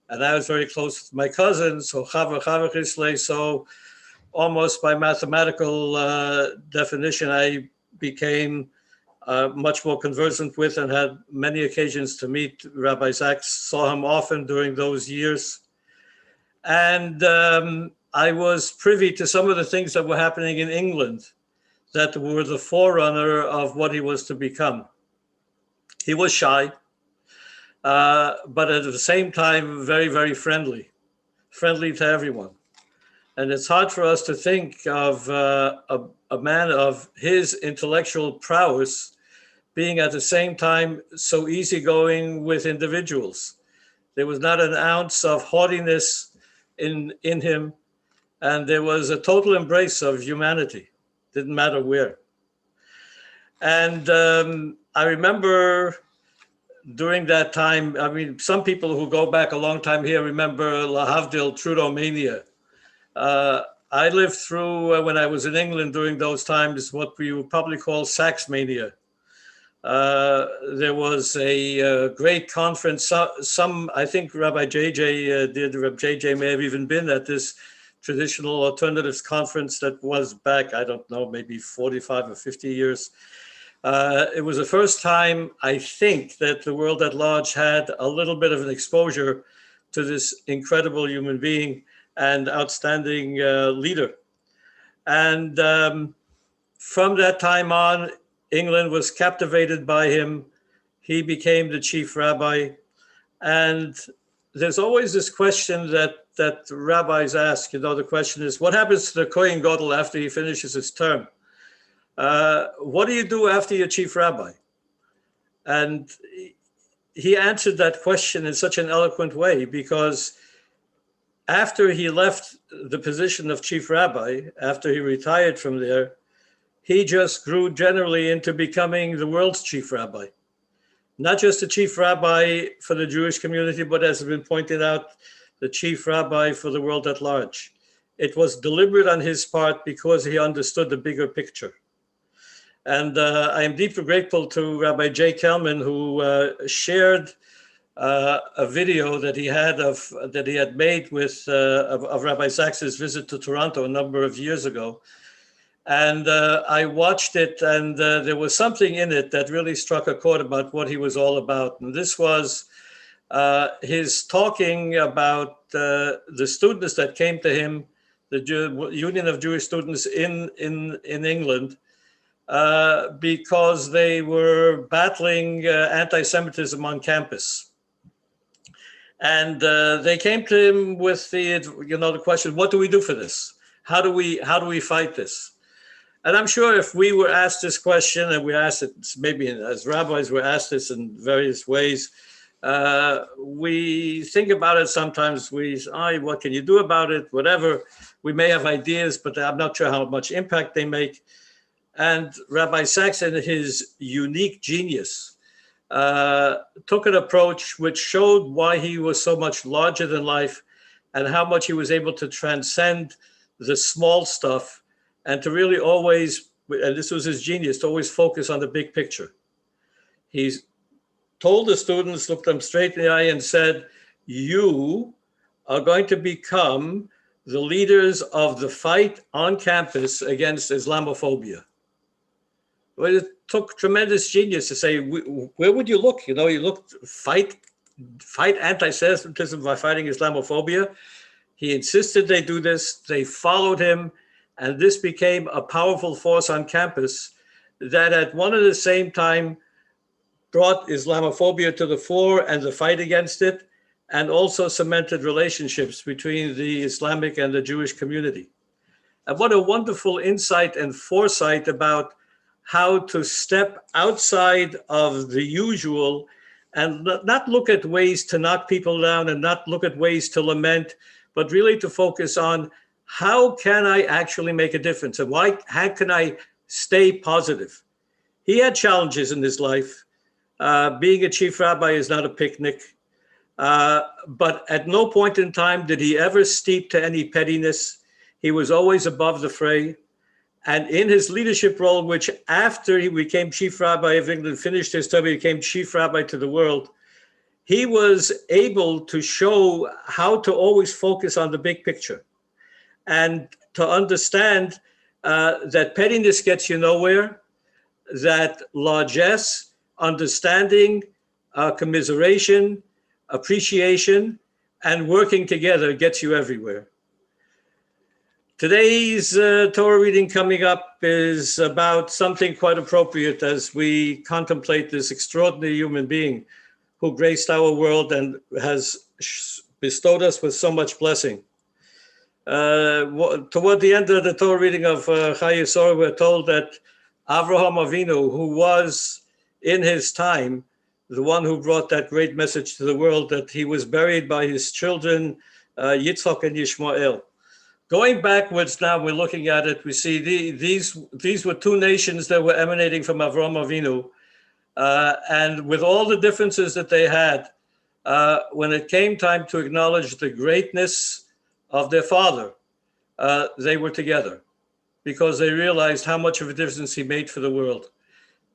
and I was very close with my cousin, so Chaver Chisle. So almost by mathematical definition, I became much more conversant with and had many occasions to meet Rabbi Sacks, saw him often during those years. And I was privy to some of the things that were happening in England that were the forerunner of what he was to become. He was shy, but at the same time, very, very friendly to everyone. And it's hard for us to think of a man of his intellectual prowess being at the same time so easygoing with individuals. There was not an ounce of haughtiness in him, and there was a total embrace of humanity. Didn't matter where. And I remember during that time, I mean, some people who go back a long time here remember Lahavdil Trudeau-mania. I lived through, when I was in England during those times, what we would probably call Saxmania. There was a great conference. I think Rabbi JJ did. Rabbi JJ may have even been at this traditional alternatives conference that was back, I don't know, maybe 45 or 50 years. It was the first time, I think, that the world at large had a little bit of an exposure to this incredible human being and outstanding leader. And from that time on, England was captivated by him. He became the chief rabbi. And there's always this question that rabbis ask, the question is, what happens to the Kohen Gadol after he finishes his term? What do you do after you're chief rabbi? And he answered that question in such an eloquent way, because after he left the position of chief rabbi, after he retired from there, he just grew generally into becoming the world's chief rabbi. Not just the chief rabbi for the Jewish community, but as has been pointed out, the chief rabbi for the world at large. It was deliberate on his part because he understood the bigger picture. And I am deeply grateful to Rabbi Jay Kelman, who shared a video that he had made with of Rabbi Sachs's visit to Toronto a number of years ago. And I watched it, and there was something in it that really struck a chord about what he was all about. And this was his talking about the students that came to him, the Union of Jewish Students in England, because they were battling anti-Semitism on campus. And they came to him with the question, what do we do for this? How do we fight this? And I'm sure if we were asked this question, and we asked it maybe as rabbis, we're asked this in various ways, we think about it sometimes. We say, what can you do about it? Whatever. We may have ideas, but I'm not sure how much impact they make. And Rabbi Sachs, in his unique genius, took an approach which showed why he was so much larger than life and how much he was able to transcend the small stuff and to really always, and this was his genius, to always focus on the big picture. He's told the students, looked them straight in the eye and said, you are going to become the leaders of the fight on campus against Islamophobia. Well, it took tremendous genius to say, where would you look? You looked, fight anti-Semitism by fighting Islamophobia. He insisted they do this. They followed him. And this became a powerful force on campus that at one and the same time brought Islamophobia to the fore and the fight against it, and also cemented relationships between the Islamic and the Jewish community. And what a wonderful insight and foresight about how to step outside of the usual and not look at ways to knock people down and not look at ways to lament, but really to focus on how can I actually make a difference and how can I stay positive? He had challenges in his life. Being a chief rabbi is not a picnic, but at no point in time did he ever steep to any pettiness. He was always above the fray. And in his leadership role, which after he became chief rabbi of England, finished his term, he became chief rabbi to the world, he was able to show how to always focus on the big picture and to understand that pettiness gets you nowhere, that largesse, understanding, commiseration, appreciation, and working together gets you everywhere. Today's Torah reading coming up is about something quite appropriate as we contemplate this extraordinary human being who graced our world and has bestowed us with so much blessing. Toward the end of the Torah reading of Chayei Sarah, we're told that Avraham Avinu, who was in his time the one who brought that great message to the world, that he was buried by his children, Yitzchak and Yishmael. Going backwards now, we're looking at it, we see these were two nations that were emanating from Avraham Avinu. And with all the differences that they had, when it came time to acknowledge the greatness of their father, they were together because they realized how much of a difference he made for the world.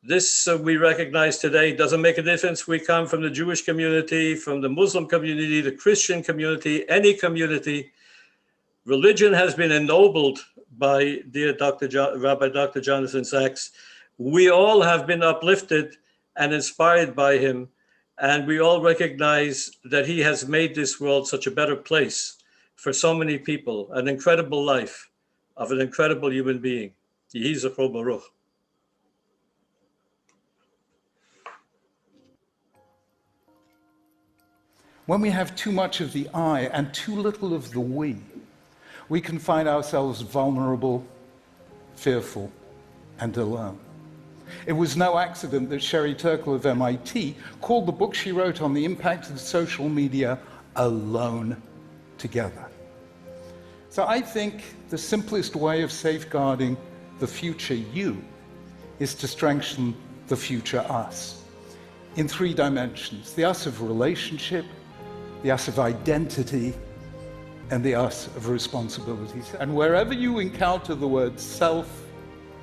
This we recognize today doesn't make a difference. We come from the Jewish community, from the Muslim community, the Christian community, any community. Religion has been ennobled by dear Rabbi Dr. Jonathan Sachs. We all have been uplifted and inspired by him. And we all recognize that he has made this world such a better place for so many people, an incredible life of an incredible human being. Yehi Zechro Baruch. When we have too much of the I and too little of the we can find ourselves vulnerable, fearful, and alone. It was no accident that Sherry Turkle of MIT called the book she wrote on the impact of social media Alone Together. So I think the simplest way of safeguarding the future you is to strengthen the future us in 3 dimensions: the us of relationship, the us of identity, and the us of responsibilities. And wherever you encounter the word self,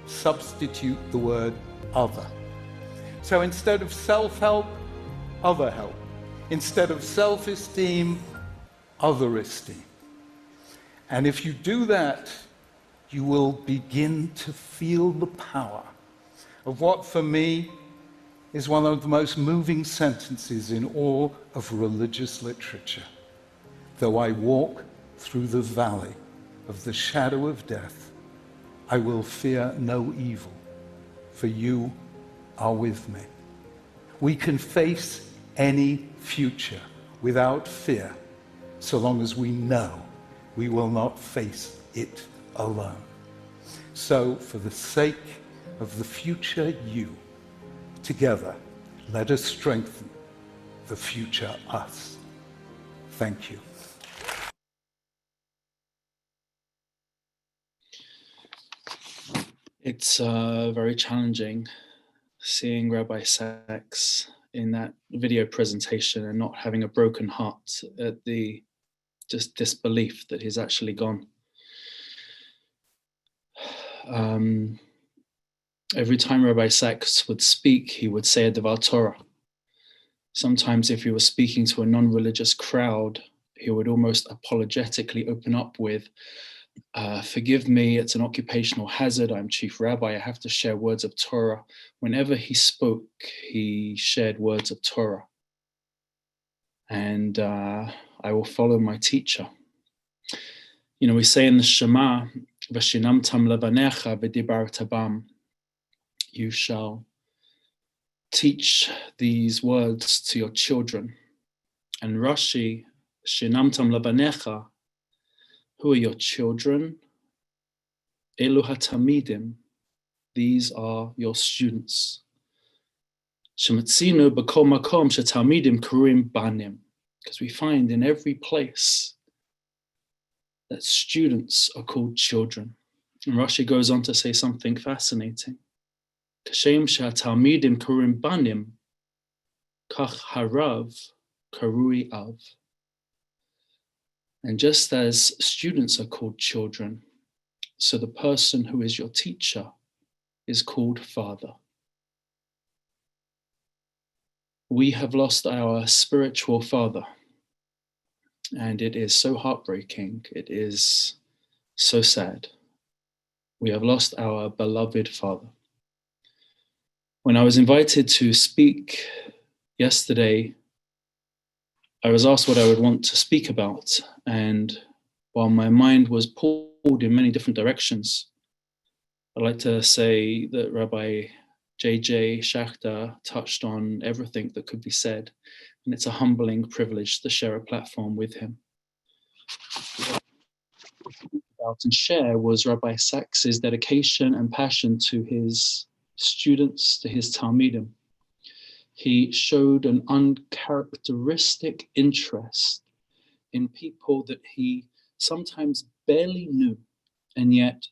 substitute the word other. So instead of self-help, other help. Instead of self-esteem, other esteem. And if you do that, you will begin to feel the power of what for me is one of the most moving sentences in all of religious literature. Though I walk through the valley of the shadow of death, I will fear no evil, for you are with me. We can face any future without fear, so long as we know we will not face it alone. So, for the sake of the future you, together, let us strengthen the future us. Thank you. It's very challenging seeing Rabbi Sachs in that video presentation and not having a broken heart at the just disbelief that he's actually gone. Every time Rabbi Sachs would speak, he would say a Devar Torah. Sometimes if he was speaking to a non-religious crowd, he would almost apologetically open up with, forgive me, it's an occupational hazard, I'm chief rabbi, I have to share words of Torah. Whenever he spoke, he shared words of Torah. And I will follow my teacher. You know, we say in the Shema, V'shinamtam levanecha v'dibarta bam, you shall teach these words to your children. And Rashi, Shinamtam levanecha, who are your children? Elu hatamidim, these are your students. Shematzinu b'kol makom shetalmidim kurim banim, because we find in every place that students are called children. And Rashi goes on to say something fascinating. Kashem shetalmidim kurim banim, kach harav karui av. And just as students are called children, so the person who is your teacher is called father. We have lost our spiritual father, and it is so heartbreaking. It is so sad. We have lost our beloved father. When I was invited to speak yesterday, I was asked what I would want to speak about, and while my mind was pulled in many different directions, I'd like to say that Rabbi J.J. Schachter touched on everything that could be said, and it's a humbling privilege to share a platform with him. About and share was Rabbi Sachs's dedication and passion to his students, to his Talmidim. He showed an uncharacteristic interest in people that he sometimes barely knew. And yet,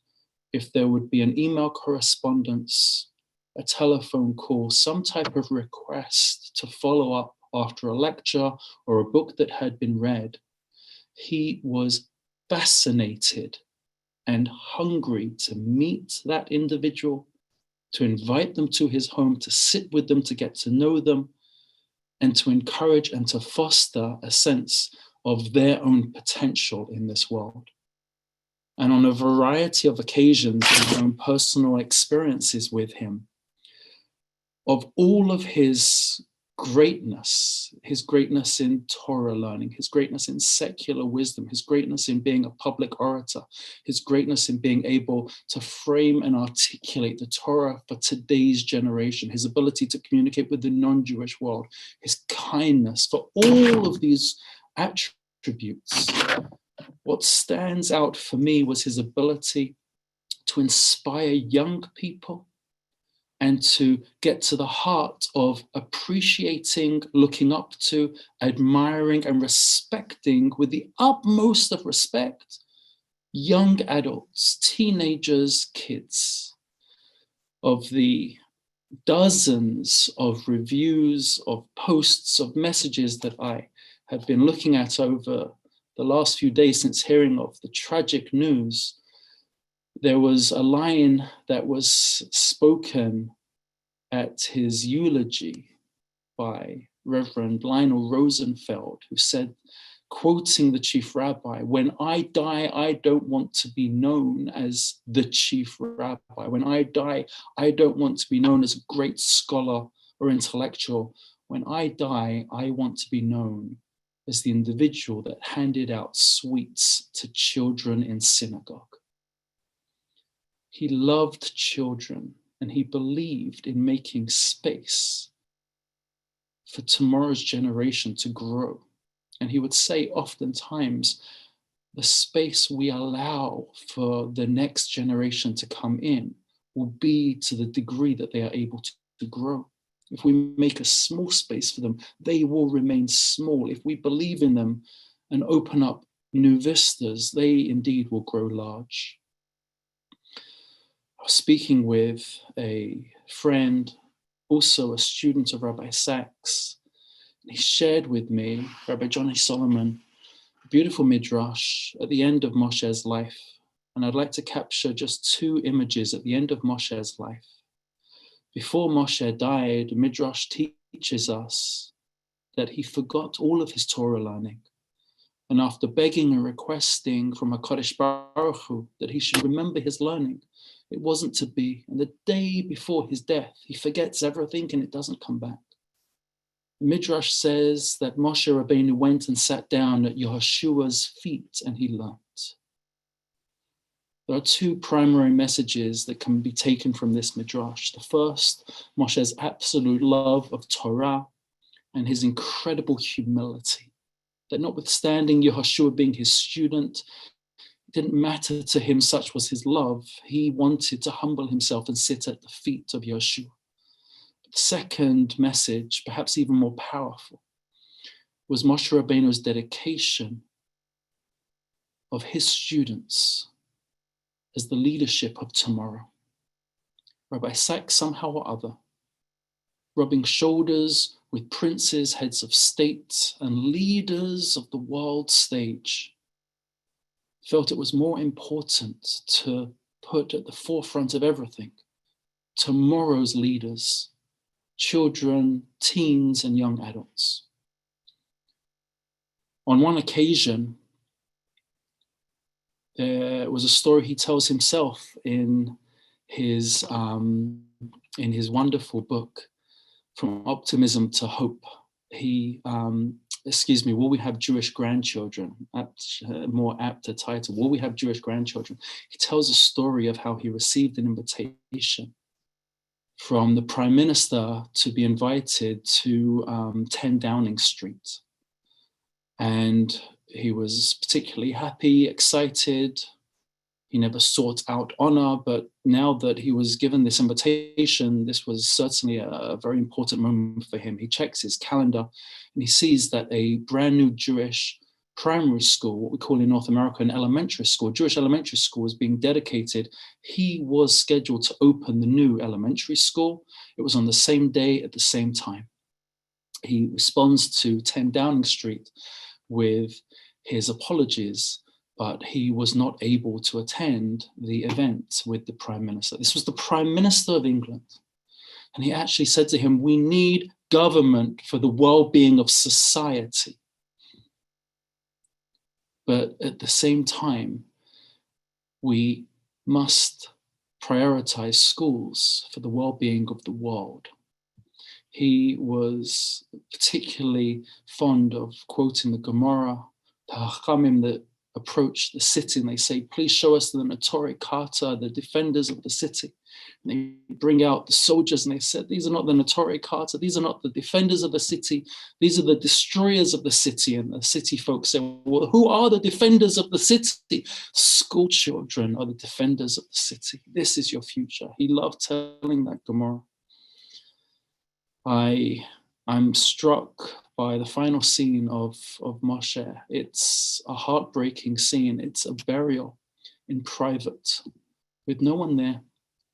if there would be an email correspondence a telephone call, some type of request to follow up after a lecture or a book that had been read. He was fascinated and hungry to meet that individual, to invite them to his home, to sit with them, to get to know them, and to encourage and to foster a sense of their own potential in this world. And on a variety of occasions, my own personal experiences with him, of all of his greatness in Torah learning, his greatness in secular wisdom, his greatness in being a public orator, his greatness in being able to frame and articulate the Torah for today's generation, his ability to communicate with the non-Jewish world, his kindness, for all of these attributes. What stands out for me was his ability to inspire young people and to get to the heart of appreciating, looking up to, admiring, and respecting with the utmost of respect young adults, teenagers, kids. Of the dozens of reviews, of posts, of messages that I have been looking at over the last few days since hearing of the tragic news, there was a line that was spoken at his eulogy by Reverend Lionel Rosenfeld, who said, quoting the chief rabbi, "When I die, I don't want to be known as the chief rabbi. When I die, I don't want to be known as a great scholar or intellectual. When I die, I want to be known as the individual that handed out sweets to children in synagogue." He loved children and he believed in making space for tomorrow's generation to grow. And he would say oftentimes, the space we allow for the next generation to come in will be to the degree that they are able to grow. If we make a small space for them, they will remain small. If we believe in them and open up new vistas, they indeed will grow large. I was speaking with a friend, also a student of Rabbi Sachs. He shared with me, Rabbi Johnny Solomon, a beautiful midrash at the end of Moshe's life. And I'd like to capture just two images at the end of Moshe's life. Before Moshe died, midrash teaches us that he forgot all of his Torah learning. And after begging and requesting from HaKadosh Baruch Hu that he should remember his learning, it wasn't to be. And the day before his death, he forgets everything and it doesn't come back. Midrash says that Moshe Rabbeinu went and sat down at Yehoshua's feet and he learned. There are two primary messages that can be taken from this midrash. The first, Moshe's absolute love of Torah and his incredible humility. That notwithstanding Yehoshua being his student, it didn't matter to him, such was his love. He wanted to humble himself and sit at the feet of Yehoshua. The second message, perhaps even more powerful, was Moshe Rabbeinu's dedication of his students as the leadership of tomorrow. Rabbi Sachs, somehow or other, rubbing shoulders with princes, heads of state, and leaders of the world stage, felt it was more important to put at the forefront of everything tomorrow's leaders, children, teens, and young adults. On one occasion, there was a story he tells himself in his wonderful book, From Optimism to Hope. Will we have Jewish grandchildren? More apt a title, Will we have Jewish grandchildren? He tells a story of how he received an invitation from the Prime Minister to be invited to 10 Downing Street. And he was particularly happy, excited. He never sought out honor, but now that he was given this invitation, this was certainly a very important moment for him. He checks his calendar and he sees that a brand new Jewish primary school, what we call in North America an elementary school, Jewish elementary school, was being dedicated. He was scheduled to open the new elementary school. It was on the same day at the same time. He responds to 10 Downing Street with his apologies, but he was not able to attend the event with the Prime Minister. This was the Prime Minister of England. And he actually said to him, we need government for the well-being of society. But at the same time, we must prioritize schools for the well-being of the world. He was particularly fond of quoting the Gemara, the Hachamim that approach the city and they say, please show us the Notori Carta, the defenders of the city. And they bring out the soldiers and they said, these are not the Notori Carta, these are not the defenders of the city, these are the destroyers of the city. And the city folks say, well, who are the defenders of the city? School children are the defenders of the city. This is your future. He loved telling that Gemara. I'm struck by the final scene of Moshe. It's a heartbreaking scene. It's a burial in private with no one there,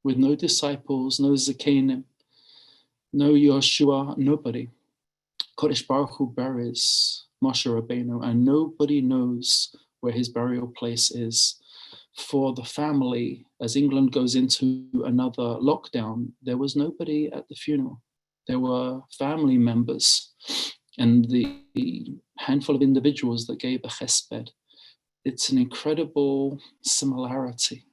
with no disciples, no Zakenim, no Yoshua, nobody. Kodesh Baruch Hu buries Moshe Rabbeinu and nobody knows where his burial place is. For the family, as England goes into another lockdown, there was nobody at the funeral. There were family members and the handful of individuals that gave a chesed. It's an incredible similarity.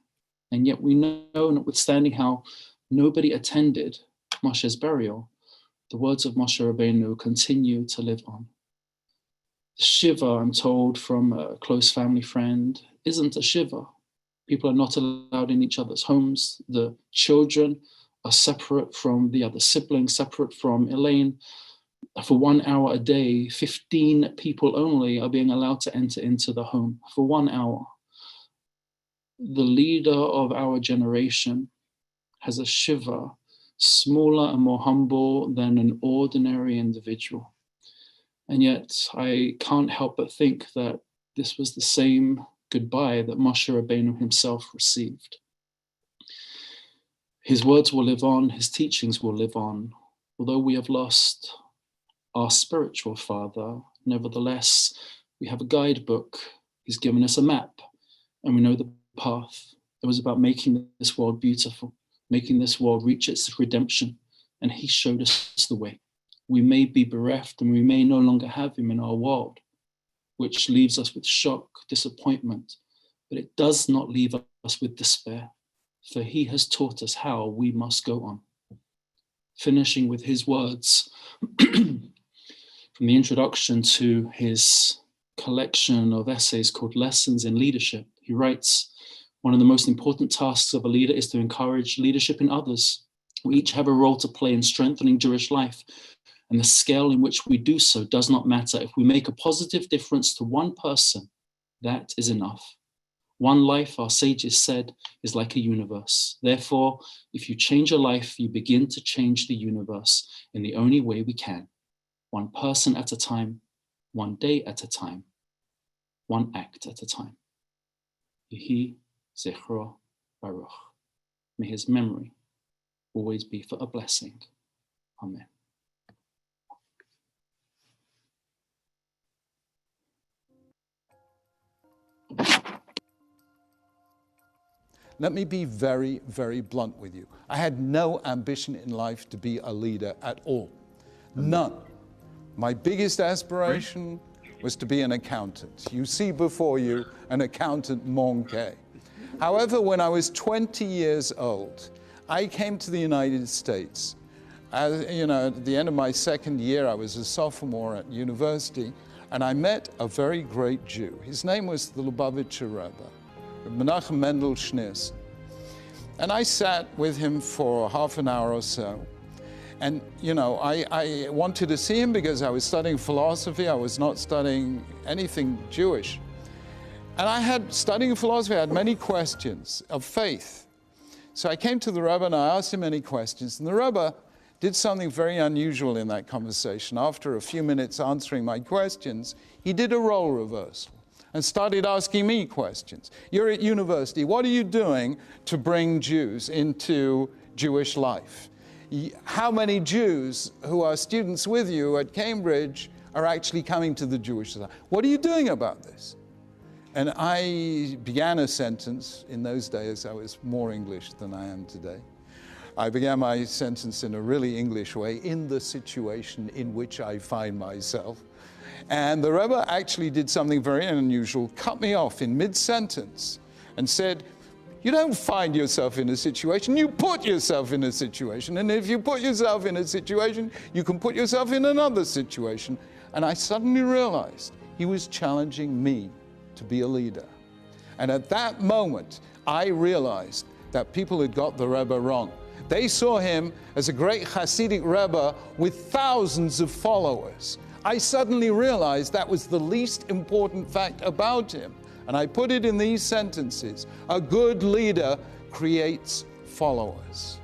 And yet we know, notwithstanding how nobody attended Moshe's burial, the words of Moshe Rabbeinu continue to live on. The shiva, I'm told from a close family friend, isn't a shiva. People are not allowed in each other's homes. The children are separate from the other siblings, separate from Elaine. For 1 hour a day, 15 people only are being allowed to enter into the home for 1 hour. The leader of our generation has a shiva smaller and more humble than an ordinary individual. And yet I can't help but think that this was the same goodbye that Moshe Rabbeinu himself received. His words will live on, his teachings will live on. Although we have lost our spiritual father, nevertheless, we have a guidebook. He's given us a map and we know the path. It was about making this world beautiful, making this world reach its redemption. And he showed us the way. We may be bereft and we may no longer have him in our world, which leaves us with shock, disappointment, but it does not leave us with despair. For he has taught us how we must go on. Finishing with his words from the introduction to his collection of essays called Lessons in Leadership. He writes, one of the most important tasks of a leader is to encourage leadership in others. We each have a role to play in strengthening Jewish life, and the scale in which we do so does not matter. If we make a positive difference to one person, that is enough. One life, our sages said, is like a universe. Therefore, if you change a life, you begin to change the universe in the only way we can. One person at a time, one day at a time, one act at a time. Yehi Zechro Baruch. May his memory always be for a blessing. Amen. Let me be very, very blunt with you. I had no ambition in life to be a leader at all. None. My biggest aspiration was to be an accountant. You see before you an accountant Monkey. However, when I was 20 years old, I came to the United States. At the end of my second year, I was a sophomore at university, and I met a very great Jew. His name was the Lubavitcher Rabbi. Menachem Mendel Schneerson. And I sat with him for half an hour or so. And, I wanted to see him because I was studying philosophy. I was not studying anything Jewish. And studying philosophy, I had many questions of faith. So I came to the Rabbi and I asked him many questions. And the Rabbi did something very unusual in that conversation. After a few minutes answering my questions, he did a role reversal and started asking me questions. You're at university. What are you doing to bring Jews into Jewish life? How many Jews who are students with you at Cambridge are actually coming to the Jewish society? What are you doing about this? And I began a sentence. In those days, I was more English than I am today. I began my sentence in a really English way, in the situation in which I find myself. And the Rebbe actually did something very unusual, cut me off in mid-sentence and said, you don't find yourself in a situation, you put yourself in a situation. And if you put yourself in a situation, you can put yourself in another situation. And I suddenly realized he was challenging me to be a leader. And at that moment, I realized that people had got the Rebbe wrong. They saw him as a great Hasidic Rebbe with thousands of followers. I suddenly realized that was the least important fact about him. And I put it in these sentences. A good leader creates followers.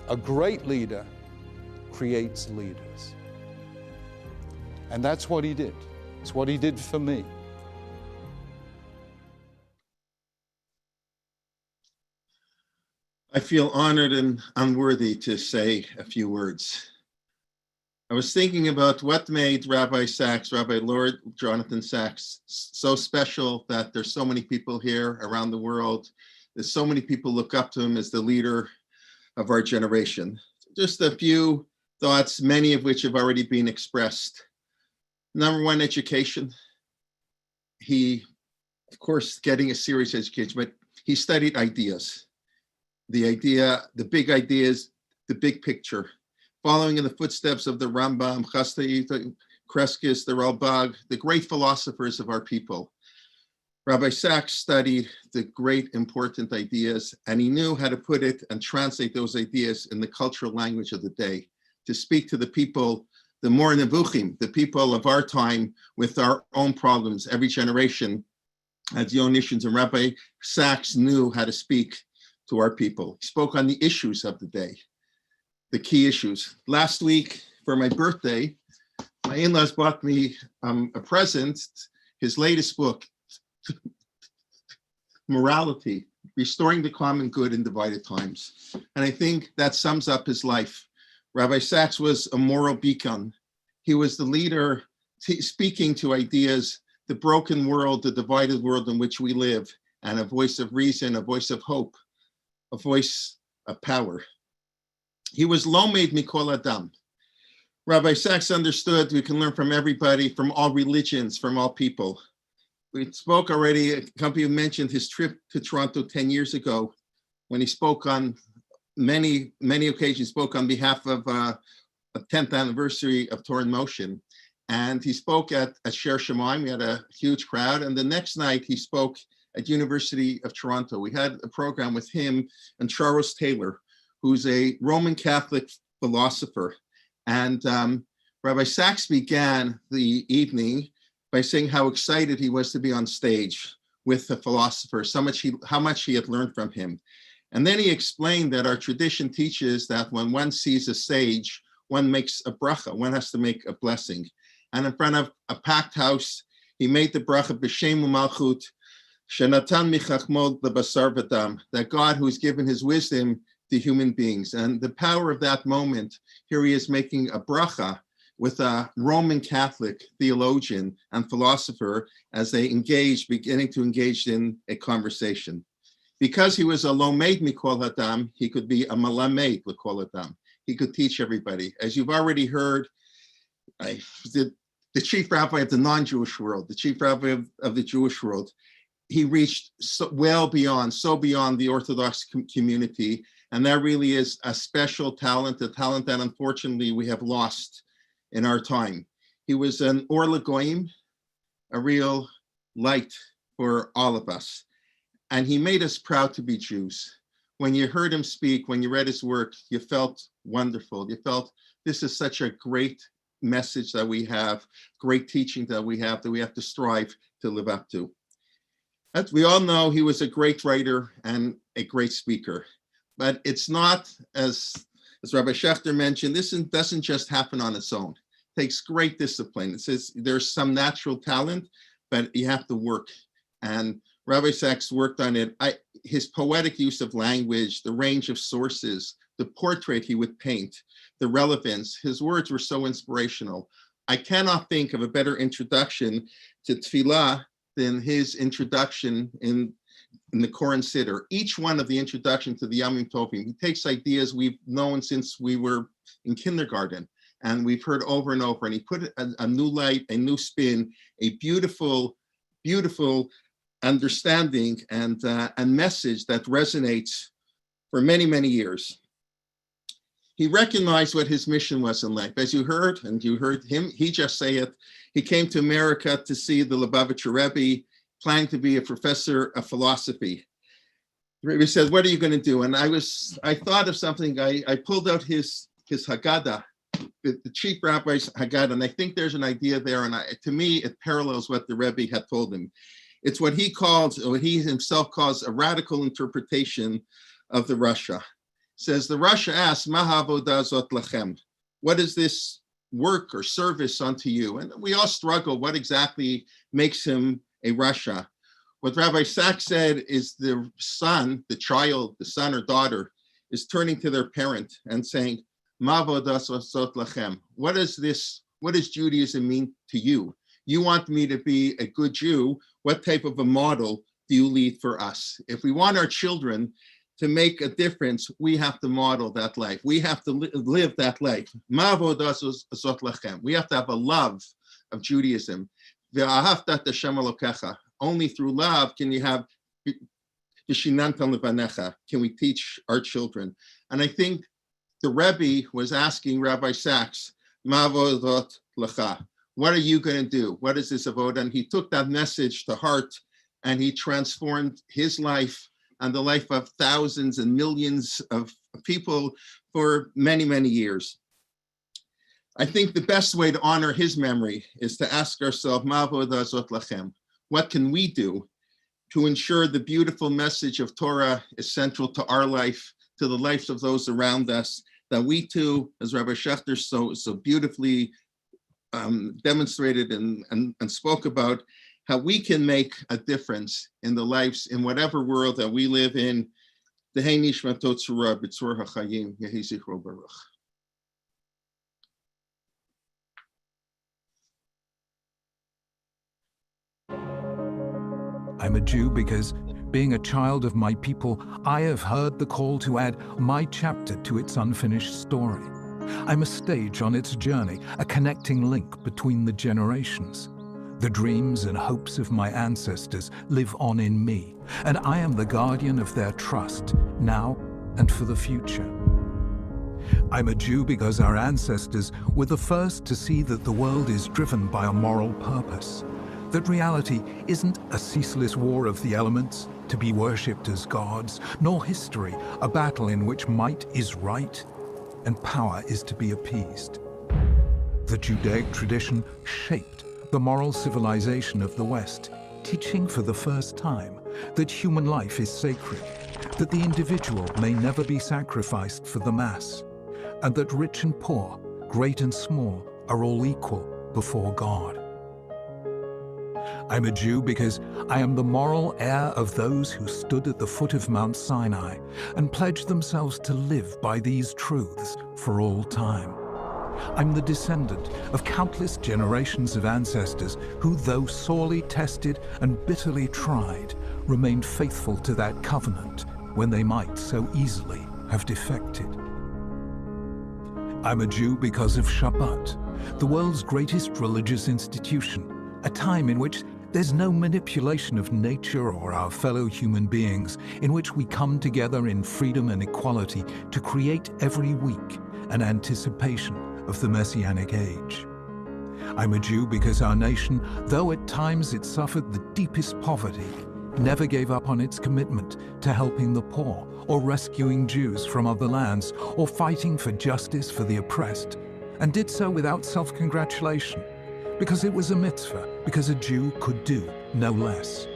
A great leader creates leaders. And that's what he did. It's what he did for me. I feel honored and unworthy to say a few words. I was thinking about what made Rabbi Sachs, Rabbi Lord Jonathan Sachs, so special that there's so many people here around the world. There's so many people look up to him as the leader of our generation. Just a few thoughts, many of which have already been expressed. Number one, education. He, of course, getting a serious education, but he studied ideas. The idea, the big ideas, the big picture. Following in the footsteps of the Rambam, Chassidus, Kreskis, the Ralbag, the great philosophers of our people. Rabbi Sachs studied the great important ideas, and he knew how to put it and translate those ideas in the cultural language of the day, to speak to the people, the more nevuchim, the people of our time with our own problems. Every generation has its own issues, and Rabbi Sachs knew how to speak to our people. He spoke on the issues of the day, the key issues. Last week, for my birthday, my in-laws bought me a present, his latest book, Morality, Restoring the Common Good in Divided Times. And I think that sums up his life. Rabbi Sachs was a moral beacon. He was the leader speaking to ideas, the broken world, the divided world in which we live, and a voice of reason, a voice of hope, a voice of power. He was Lomed Mikol Adam. Rabbi Sachs understood we can learn from everybody, from all religions, from all people. We spoke already, a company mentioned his trip to Toronto 10 years ago, when he spoke on many occasions, spoke on behalf of a 10th anniversary of Torah in Motion. And he spoke at Sher Shemaim. We had a huge crowd. And the next night he spoke at University of Toronto. We had a program with him and Charles Taylor, who's a Roman Catholic philosopher. And Rabbi Sachs began the evening by saying how excited he was to be on stage with the philosopher, how much he had learned from him. And then he explained that our tradition teaches that when one sees a sage, one makes a bracha, one has to make a blessing. And in front of a packed house, he made the bracha b'shem u'malchut, shenatan michachmod lebasar v'dam, that God who's given his wisdom to human beings. And the power of that moment, here he is making a bracha with a Roman Catholic theologian and philosopher as they beginning to engage in a conversation. Because he was a Lomed Mikol Adam, he could be a Malamed Mikol Adam. He could teach everybody. As you've already heard, the chief rabbi of the non-Jewish world, the chief rabbi of the Jewish world, he reached so beyond the Orthodox community. And that really is a special talent, a talent that unfortunately we have lost in our time. He was an Or L'Goyim, a real light for all of us. And he made us proud to be Jews. When you heard him speak, when you read his work, you felt wonderful. You felt this is such a great message that we have, great teaching that we have to strive to live up to. As we all know, he was a great writer and a great speaker. But it's not, as As Rabbi Schechter mentioned, this doesn't just happen on its own. It takes great discipline. It says there's some natural talent, but you have to work. And Rabbi Sachs worked on it. His poetic use of language, the range of sources, the portrait he would paint, the relevance, his words were so inspirational. I cannot think of a better introduction to Tefillah than his introduction in the Koran Siddur. Each one of the introduction to the Yamim Tovim, he takes ideas we've known since we were in kindergarten, and we've heard over and over, and he put a new light, a new spin, a beautiful, beautiful understanding and message that resonates for many, many years. He recognized what his mission was in life. As you heard, and you heard him, he just say it, he came to America to see the Lubavitcher Rebbe, planning to be a professor of philosophy. The Rebbe said, what are you going to do? And I thought of something, I pulled out his Haggadah, the chief rabbi's Haggadah, and I think there's an idea there, and to me, it parallels what the Rebbe had told him. It's what he himself calls a radical interpretation of the Rasha. Says the Rasha asks, Ma havodah zot lachem? What is this work or service unto you? And we all struggle. What exactly makes him a Rasha? What Rabbi Sachs said is the son, the child, the son or daughter, is turning to their parent and saying, Ma havodah zot lachem? What is this? What does Judaism mean to you? You want me to be a good Jew. What type of a model do you lead for us? If we want our children to make a difference, we have to model that life. We have to live that life. We have to have a love of Judaism. Only through love can you have, can we teach our children. And I think the Rebbe was asking Rabbi Sachs, what are you going to do? What is this avodah? And he took that message to heart, and he transformed his life and the life of thousands and millions of people for many, many years. I think the best way to honor his memory is to ask ourselves, Ma avodah zot lachem? What can we do to ensure the beautiful message of Torah is central to our life, to the lives of those around us, that we too, as Rabbi Schechter so beautifully demonstrated and spoke about, how we can make a difference in the lives in whatever world that we live in. Tehei nishmato tzura b'tzur hachayim, yehi zichro baruch. I'm a Jew because, being a child of my people, I have heard the call to add my chapter to its unfinished story. I'm a stage on its journey, a connecting link between the generations. The dreams and hopes of my ancestors live on in me, and I am the guardian of their trust, now and for the future. I'm a Jew because our ancestors were the first to see that the world is driven by a moral purpose, that reality isn't a ceaseless war of the elements to be worshipped as gods, nor history a battle in which might is right and power is to be appeased. The Judaic tradition shaped the moral civilization of the West, teaching for the first time that human life is sacred, that the individual may never be sacrificed for the mass, and that rich and poor, great and small, are all equal before God. I'm a Jew because I am the moral heir of those who stood at the foot of Mount Sinai and pledged themselves to live by these truths for all time. I'm the descendant of countless generations of ancestors who, though sorely tested and bitterly tried, remained faithful to that covenant when they might so easily have defected. I'm a Jew because of Shabbat, the world's greatest religious institution, a time in which there's no manipulation of nature or our fellow human beings, in which we come together in freedom and equality to create every week an anticipation of the Messianic age. I'm a Jew because our nation, though at times it suffered the deepest poverty, never gave up on its commitment to helping the poor or rescuing Jews from other lands or fighting for justice for the oppressed, and did so without self-congratulation, because it was a mitzvah, because a Jew could do no less.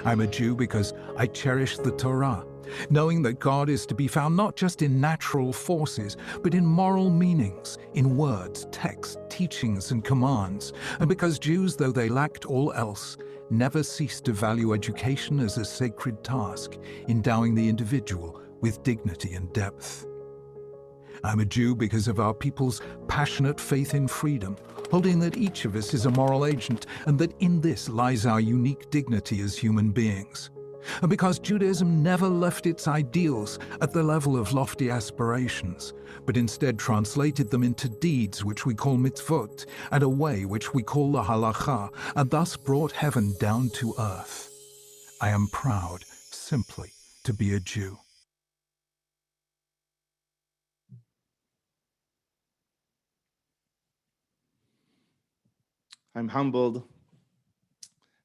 I'm a Jew because I cherish the Torah, knowing that God is to be found not just in natural forces, but in moral meanings, in words, texts, teachings, and commands. And because Jews, though they lacked all else, never ceased to value education as a sacred task, endowing the individual with dignity and depth. I'm a Jew because of our people's passionate faith in freedom, holding that each of us is a moral agent and that in this lies our unique dignity as human beings. And because Judaism never left its ideals at the level of lofty aspirations, but instead translated them into deeds which we call mitzvot, and a way which we call the halacha, and thus brought heaven down to earth. I am proud, simply, to be a Jew. I'm humbled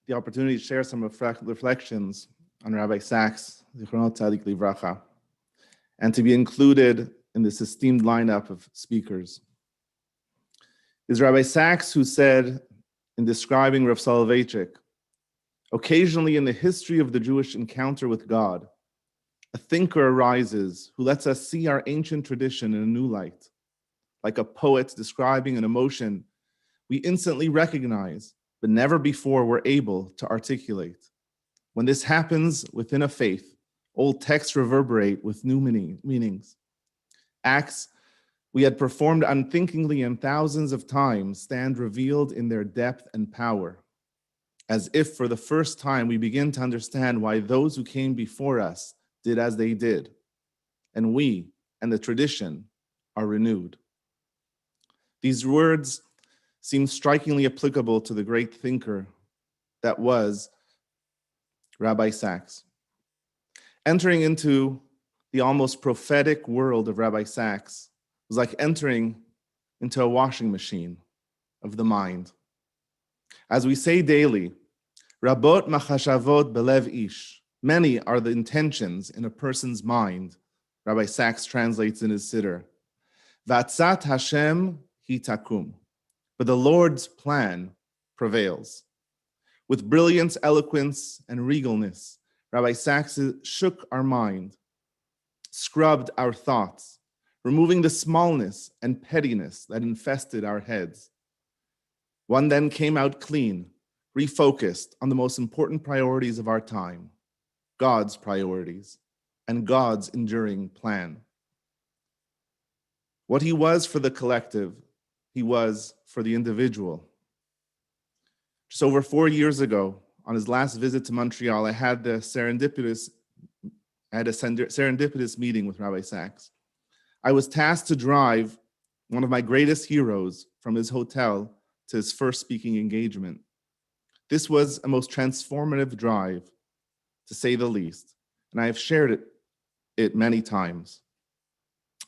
the opportunity to share some reflections on Rabbi Sachs, Zichrono Tzadik Livracha, and to be included in this esteemed lineup of speakers. It is Rabbi Sachs who said, in describing Rav Soloveitchik, occasionally in the history of the Jewish encounter with God, a thinker arises who lets us see our ancient tradition in a new light. Like a poet describing an emotion we instantly recognize, but never before were able to articulate. When this happens within a faith, old texts reverberate with new meanings. Acts we had performed unthinkingly and thousands of times stand revealed in their depth and power, as if for the first time we begin to understand why those who came before us did as they did, and we and the tradition are renewed. These words seem strikingly applicable to the great thinker that was Rabbi Sachs. Entering into the almost prophetic world of Rabbi Sachs was like entering into a washing machine of the mind. As we say daily, Rabot machashavot belev ish, many are the intentions in a person's mind, Rabbi Sachs translates in his siddur. Vatzat Hashem hi takum. But the Lord's plan prevails. With brilliance, eloquence, and regalness, Rabbi Sachs shook our mind, scrubbed our thoughts, removing the smallness and pettiness that infested our heads. One then came out clean, refocused on the most important priorities of our time, God's priorities, and God's enduring plan. What he was for the collective, he was for the individual. Just over 4 years ago, on his last visit to Montreal, I had a serendipitous meeting with Rabbi Sachs. I was tasked to drive one of my greatest heroes from his hotel to his first speaking engagement. This was a most transformative drive, to say the least, and I have shared it many times.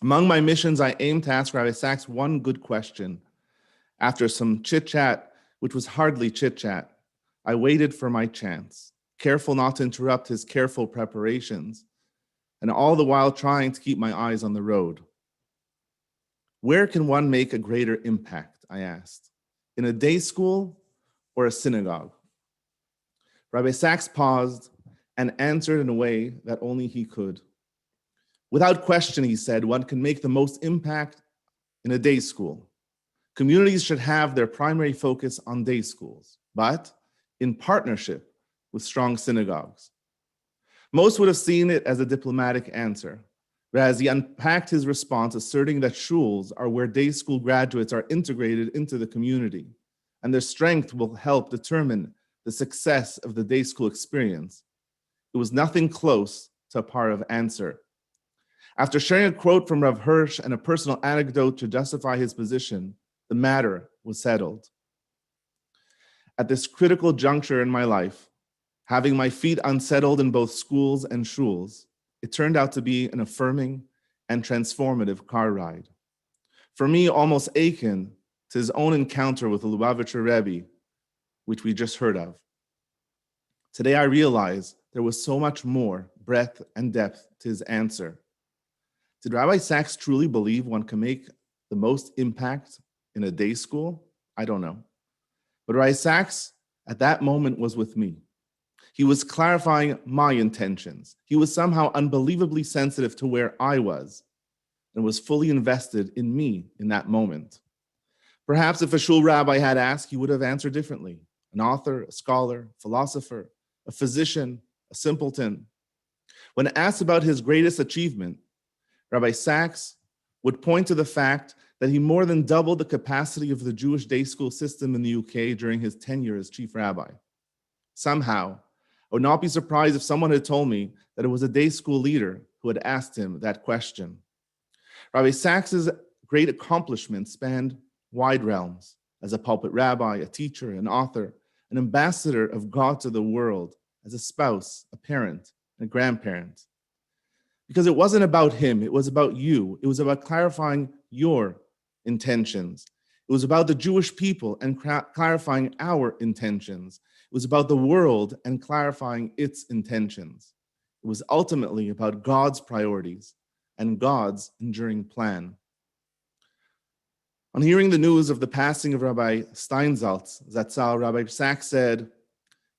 Among my missions, I aimed to ask Rabbi Sachs one good question. After some chit-chat, which was hardly chit-chat, I waited for my chance, careful not to interrupt his careful preparations, and all the while trying to keep my eyes on the road. Where can one make a greater impact, I asked, in a day school or a synagogue? Rabbi Sachs paused and answered in a way that only he could. Without question, he said, one can make the most impact in a day school. Communities should have their primary focus on day schools, but in partnership with strong synagogues. Most would have seen it as a diplomatic answer, whereas he unpacked his response, asserting that shuls are where day school graduates are integrated into the community, and their strength will help determine the success of the day school experience. It was nothing close to a part of answer. After sharing a quote from Rav Hirsch and a personal anecdote to justify his position, the matter was settled. At this critical juncture in my life, having my feet unsettled in both schools and shuls, it turned out to be an affirming and transformative car ride. For me, almost akin to his own encounter with the Lubavitcher Rebbe, which we just heard of. Today I realize there was so much more breadth and depth to his answer. Did Rabbi Sachs truly believe one can make the most impact in a day school? I don't know. But Rabbi Sachs at that moment was with me. He was clarifying my intentions. He was somehow unbelievably sensitive to where I was and was fully invested in me in that moment. Perhaps if a shul rabbi had asked, he would have answered differently. An author, a scholar, philosopher, a physician, a simpleton. When asked about his greatest achievement, Rabbi Sachs would point to the fact that he more than doubled the capacity of the Jewish day school system in the UK during his tenure as chief rabbi. Somehow, I would not be surprised if someone had told me that it was a day school leader who had asked him that question. Rabbi Sachs's great accomplishments spanned wide realms. As a pulpit rabbi, a teacher, an author, an ambassador of God to the world, as a spouse, a parent, and a grandparent. Because it wasn't about him, it was about you. It was about clarifying your intentions. It was about the Jewish people and clarifying our intentions. It was about the world and clarifying its intentions. It was ultimately about God's priorities and God's enduring plan. On hearing the news of the passing of Rabbi Steinsaltz, Zatzal, Rabbi Sachs said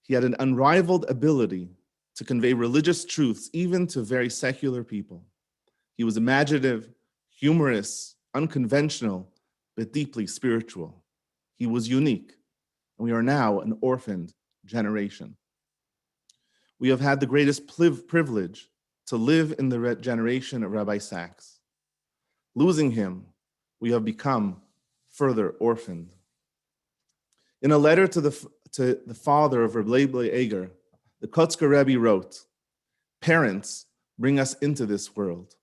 he had an unrivaled ability to convey religious truths even to very secular people. He was imaginative, humorous, unconventional, but deeply spiritual. He was unique, and we are now an orphaned generation. We have had the greatest privilege to live in the generation of Rabbi Sachs. Losing him, we have become further orphaned. In a letter to the father of Rabbi Eger, the Kotzker Rebbe wrote, "Parents bring us into this world.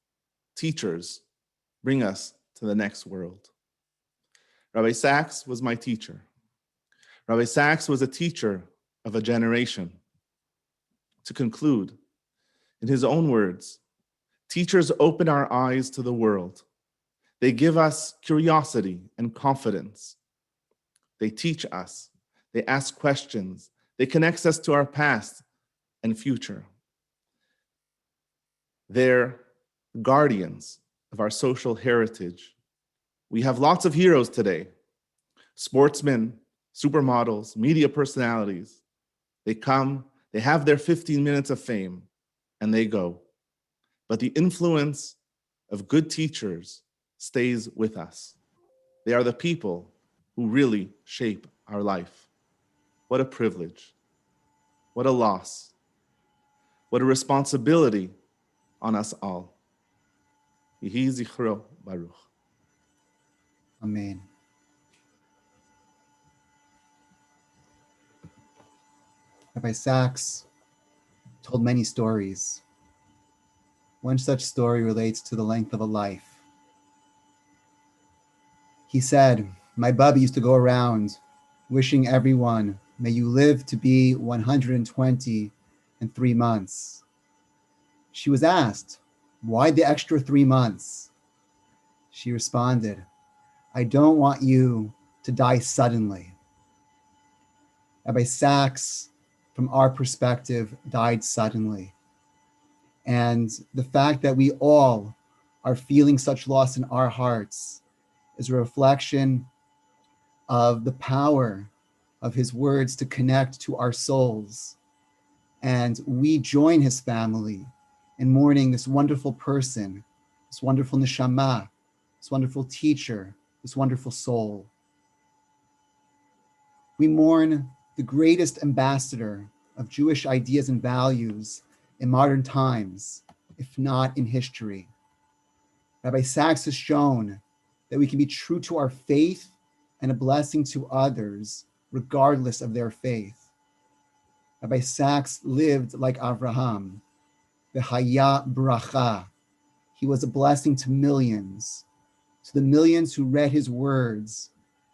Teachers bring us to the next world." Rabbi Sachs was my teacher. Rabbi Sachs was a teacher of a generation. To conclude, in his own words, teachers open our eyes to the world. They give us curiosity and confidence. They teach us. They ask questions. They connect us to our past and future. They're guardians of our social heritage. We have lots of heroes today: sportsmen, supermodels, media personalities. They come, they have their 15 minutes of fame, and they go. But the influence of good teachers stays with us. They are the people who really shape our life. What a privilege. What a loss. What a responsibility on us all. Yehi zichro baruch. Amen. Rabbi Sachs told many stories. One such story relates to the length of a life. He said, "My bubby used to go around wishing everyone, may you live to be 120 and 3 months. She was asked, why the extra 3 months? She responded, I don't want you to die suddenly. Rabbi Sachs, from our perspective, died suddenly. And the fact that we all are feeling such loss in our hearts is a reflection of the power of his words to connect to our souls. And we join his family in mourning this wonderful person, this wonderful neshama, this wonderful teacher, this wonderful soul. We mourn the greatest ambassador of Jewish ideas and values in modern times, if not in history. Rabbi Sachs has shown that we can be true to our faith and a blessing to others, regardless of their faith. Rabbi Sachs lived like Avraham, v'haya bracha. He was a blessing to the millions who read his words,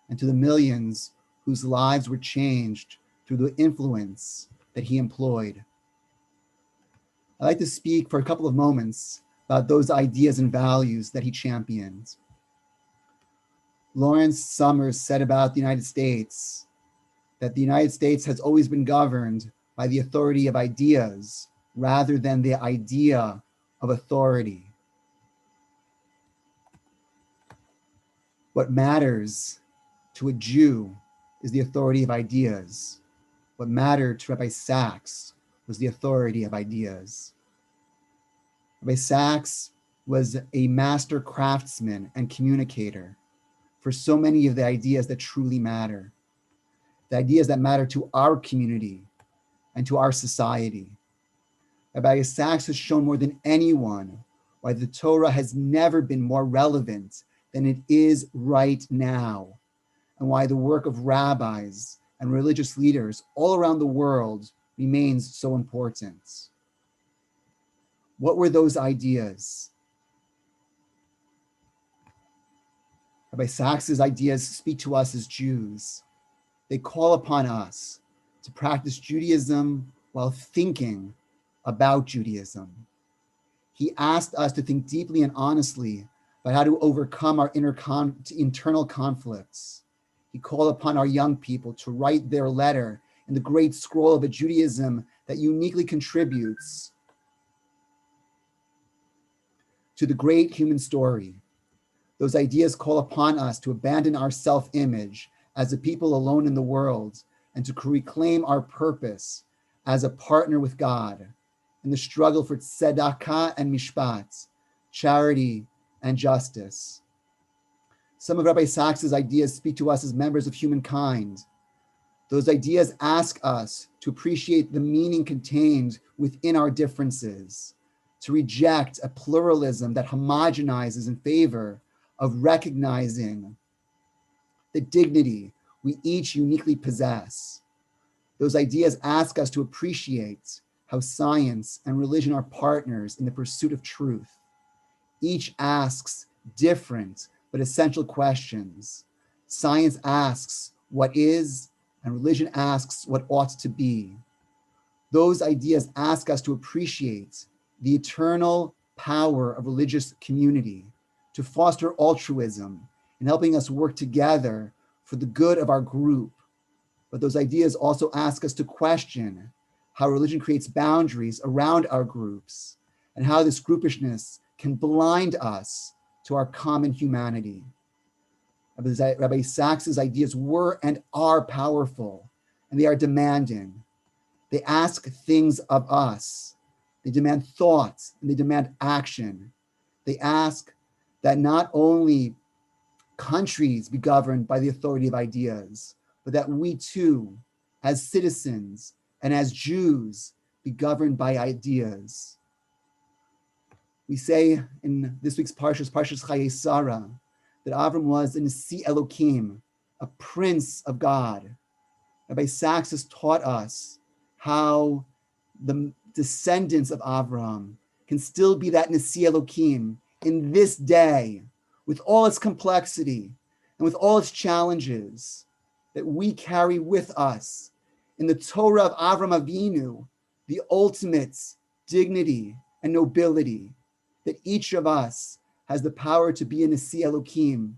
and to the millions whose lives were changed through the influence that he employed. I'd like to speak for a couple of moments about those ideas and values that he championed. Lawrence Summers said about the United States that the United States has always been governed by the authority of ideas rather than the idea of authority. What matters to a Jew is the authority of ideas. What mattered to Rabbi Sachs was the authority of ideas. Rabbi Sachs was a master craftsman and communicator for so many of the ideas that truly matter, the ideas that matter to our community and to our society. Rabbi Sachs has shown more than anyone why the Torah has never been more relevant than it is right now, and why the work of rabbis and religious leaders all around the world remains so important. What were those ideas? Rabbi Sachs's ideas speak to us as Jews. They call upon us to practice Judaism while thinking about Judaism. He asked us to think deeply and honestly about how to overcome our internal conflicts. He called upon our young people to write their letter in the great scroll of a Judaism that uniquely contributes to the great human story. Those ideas call upon us to abandon our self-image as a people alone in the world and to reclaim our purpose as a partner with God in the struggle for tzedakah and mishpat, charity and justice. Some of Rabbi Sachs's ideas speak to us as members of humankind. Those ideas ask us to appreciate the meaning contained within our differences, to reject a pluralism that homogenizes in favor of recognizing the dignity we each uniquely possess. Those ideas ask us to appreciate how science and religion are partners in the pursuit of truth. Each asks different but essential questions. Science asks what is, and religion asks what ought to be. Those ideas ask us to appreciate the eternal power of religious community, to foster altruism and helping us work together for the good of our group. But those ideas also ask us to question how religion creates boundaries around our groups and how this groupishness can blind us to our common humanity. Rabbi Sachs's ideas were and are powerful, and they are demanding. They ask things of us. They demand thoughts and they demand action. They ask that not only countries be governed by the authority of ideas, but that we too, as citizens and as Jews, be governed by ideas. We say in this week's Parshas Chayei Sarah, that Avram was a Nasi Elokim, a prince of God. Rabbi Sachs has taught us how the descendants of Avram can still be that Nasi Elokim in this day, with all its complexity and with all its challenges that we carry with us in the Torah of Avram Avinu, the ultimate dignity and nobility, that each of us has the power to be a Nasi Elokim,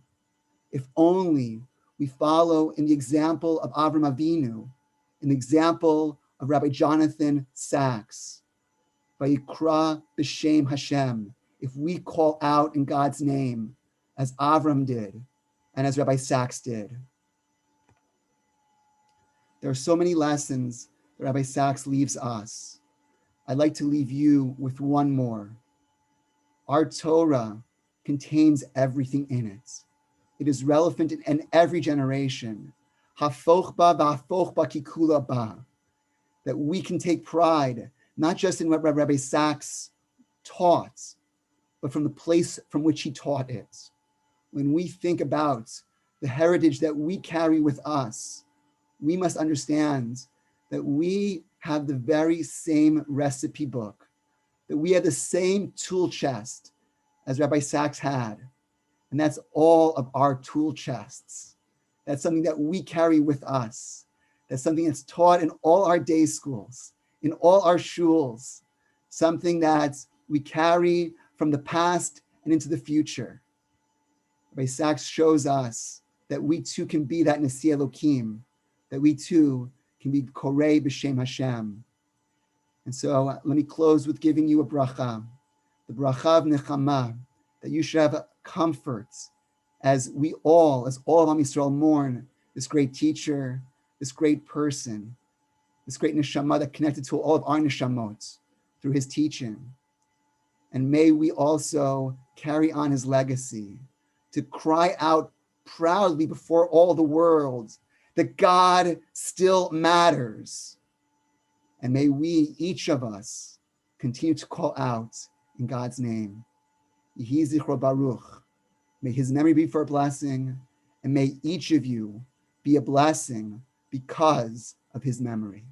if only we follow in the example of Avram Avinu, in the example of Rabbi Jonathan Sachs, Vayikra b'Shem Hashem, if we call out in God's name, as Avram did, and as Rabbi Sachs did. There are so many lessons that Rabbi Sachs leaves us. I'd like to leave you with one more. Our Torah contains everything in it. It is relevant in every generation. Hafoch ba v'hafoch ba kikula ba. That we can take pride, not just in what Rabbi Sachs taught, but from the place from which he taught it. When we think about the heritage that we carry with us, we must understand that we have the very same recipe book, that we have the same tool chest as Rabbi Sachs had. And that's all of our tool chests. That's something that we carry with us. That's something that's taught in all our day schools, in all our shuls, something that we carry from the past and into the future. Rabbi Sachs shows us that we too can be that Nasi Elokim, that we too can be Korei b'Shem Hashem. And so let me close with giving you a bracha, the bracha of Nechama, that you should have comfort as all of Am Yisrael mourn this great teacher, this great person, this great neshama that connected to all of our neshamot through his teaching. And may we also carry on his legacy to cry out proudly before all the world that God still matters. And may we, each of us, continue to call out in God's name. Yehi zichro baruch. May his memory be for a blessing, and may each of you be a blessing because of his memory.